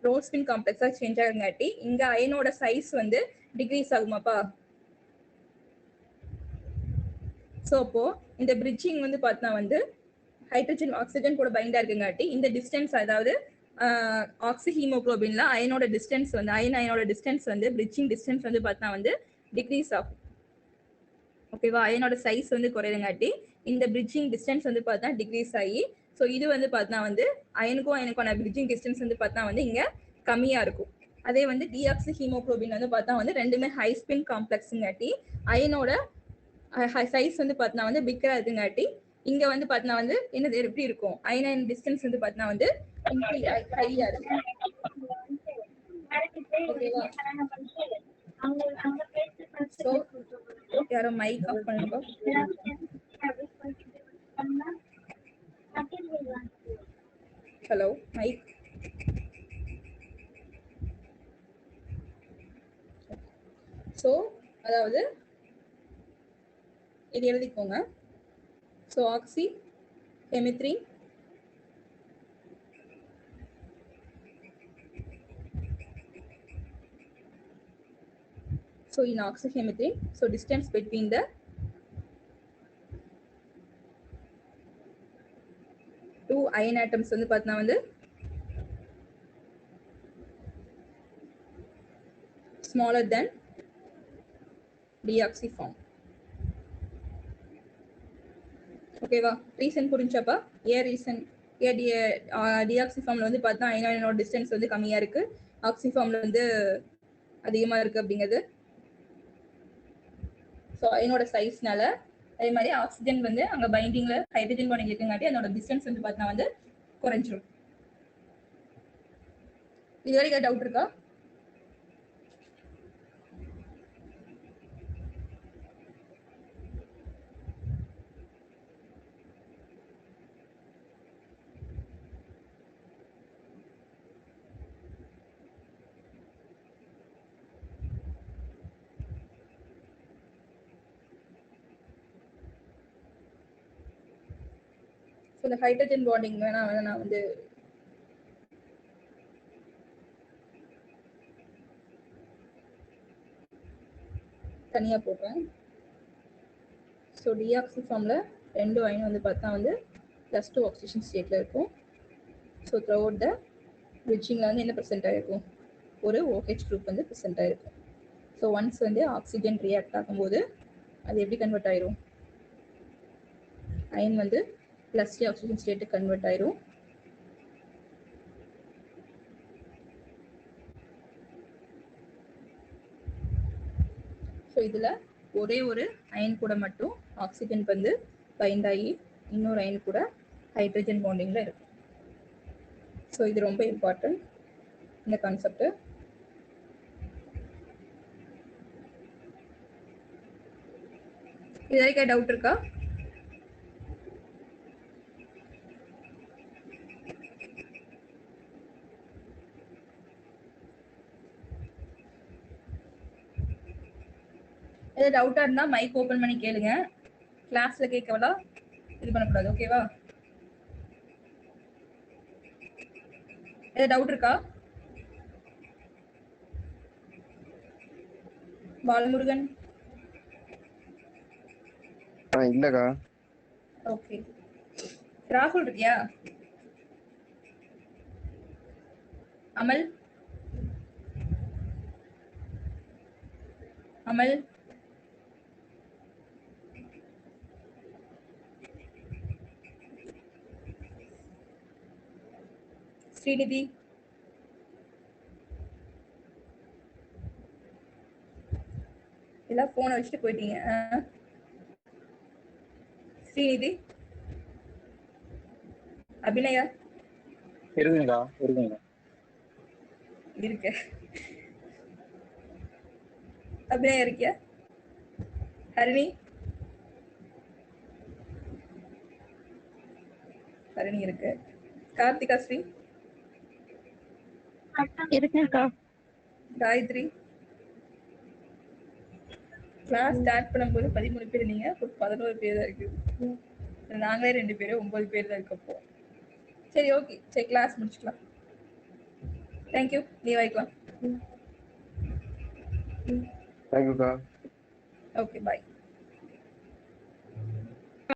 லோ ஸ்பின் காம்ப்ளெக்ஸா சேஞ்ச் ஆகுங்காட்டி இங்க அயனோட சைஸ் வந்து டிக்ரீஸ் ஆகுமாப்பா? ஸோ அப்போ இந்த பிரிட்ஜிங் வந்து பார்த்தா வந்து ஹைட்ரஜன் ஆக்சிஜன் கூட பைண்டா இருக்குங்காட்டி இந்த டிஸ்டன்ஸ், அதாவது ஆக்சி ஹீமோகுளோபின்ல அயனோட டிஸ்டன்ஸ் வந்து அயனோட டிஸ்டன்ஸ் வந்து பிரிட்ஜிங் டிஸ்டன்ஸ் வந்து பார்த்தா வந்து டிக்ரீஸ் ஆகும். ஓகேவா? அயனோட சைஸ் வந்து குறையுங்காட்டி இந்த பிரிட்ஜிங் டிஸ்டன்ஸ் வந்து பார்த்தா டிக்ரீஸ் ஆகி, ஸோ இது வந்து பார்த்தா வந்து அயனுக்கான பிரிட்ஜிங் டிஸ்டன்ஸ் வந்து பார்த்தா வந்து இங்க கம்மியா இருக்கும். அதே வந்து டிஆக்சி ஹீமோகுளோபின் வந்து பார்த்தா வந்து ரெண்டுமே ஹை ஸ்பின் காம்ப்ளெக்ஸ்ங்காட்டி அயனோட சைஸ் வந்து பார்த்தா வந்து பிக்கரா இருக்குங்காட்டி இங்க வந்து பார்த்தா வந்து என்னது எப்படி இருக்கும்? அயன் டிஸ்டன்ஸ் வந்து பார்த்தா வந்து ஹையா இருக்கும். ஓகேவா? ஸோ யாரோ மைக் ஆஃப் பண்ணுங்க. Hello, mike. ஸோ அதாவது இது எழுதிக்கோங்க. So oxy hemerythrin so in oxyhemitry, so distance between the two ion atoms வந்து பார்த்தா வந்து smaller than deoxy form. ஓகேவா? ரீசன் புரிஞ்சாப்பா? ஏன் ரீசன்? டிஆக்சி ஃபார்ம்ல வந்து பார்த்தா அயனோட டிஸ்டன்ஸ் வந்து கம்மியா இருக்கு, ஆக்சி ஃபார்ம்ல வந்து அதிகமா இருக்கு அப்படிங்கிறது. ஸோ அயனோட சைஸ்னால, அதே மாதிரி ஆக்சிஜன் வந்து அங்க பைண்டிங்ல ஹைட்ரஜன் பாண்டிங் இருக்குங்காட்டி அதோட டிஸ்டன்ஸ் வந்து பார்த்தா வந்து குறைஞ்சிரும். இது வரைக்கும் டவுட் இருக்கா? இந்த ஹைட்ரஜன் பாண்டிங் வேணா நான் வந்து தனியா போடுறேன். ஸோ டிஆக்சி ஃபார்ம்ல ரெண்டு அயன் வந்து பார்த்தா வந்து +2 ஆக்சிஜன் ஸ்டேட்ல இருக்கும். ஸோ த்ரூ அவுட் த பிரிட்ஜிங்ல வந்து என்ன ப்ரெசென்ட் ஆயிருக்கும்? ஒரு OH குரூப் வந்து ப்ரெசென்ட் ஆயிருக்கும். ஸோ ஒன்ஸ் வந்து ஆக்சிஜன் ரியாக்ட் ஆகும்போது அது எப்படி கன்வெர்ட் ஆயிரும்? அயன் வந்து +3 ஆக்சிஜன் ஸ்டேட்டுக்கு கன்வெர்ட் ஆயிரும். ஸோ இதில் ஒரே ஒரு அயன் கூட மட்டும் ஆக்சிஜன் வந்து பைண்ட் ஆகி இன்னொரு அயன் கூட ஹைட்ரஜன் பாண்டிங்கில் இருக்கும். ஸோ இது ரொம்ப இம்பார்ட்டன்ட் இந்த கான்செப்ட். இது வரைக்கும் டவுட் இருக்கா? ஏதாவது டவுட்டா இருந்தா மைக் ஓபன் பண்ணி கேளுங்க. கிளாஸ்ல கேட்கவெல்லாம் இது பண்ணக்கூடாது. ஓகேவா? ஏதாவது டவுட் இருக்கா? பாலமுருகன். இல்லக்கா. ஓகே. ராகுல் இருக்கியா? அமல். அமல். ஸ்ரீநிதி. எல்லாம் போனை வச்சுட்டு போயிட்டீங்க. ஸ்ரீநிதி. அபிநயா. இருக்குங்க இருக்கு. அபிநயா இருக்கியா? ஹரிணி. ஹரிணி இருக்கு. கார்த்திகா ஸ்ரீ. இருக்கேன்க்கா. காயத்ரி. கிளாஸ் ஸ்டார்ட் பண்ணும்போது 13 பேர் இருந்தீங்க. இப்போ 11 பேர் தான் இருக்கு. நாங்களே 2 பேர் 9 பேர் தான் இருக்கப்போ. சரி ஓகே. சரி கிளாஸ் முடிச்சுக்கலாம். தேங்க்யூ. லீவ் ஆயிக்கலாம். தேங்க்யூக்கா. ஓகே பாய்.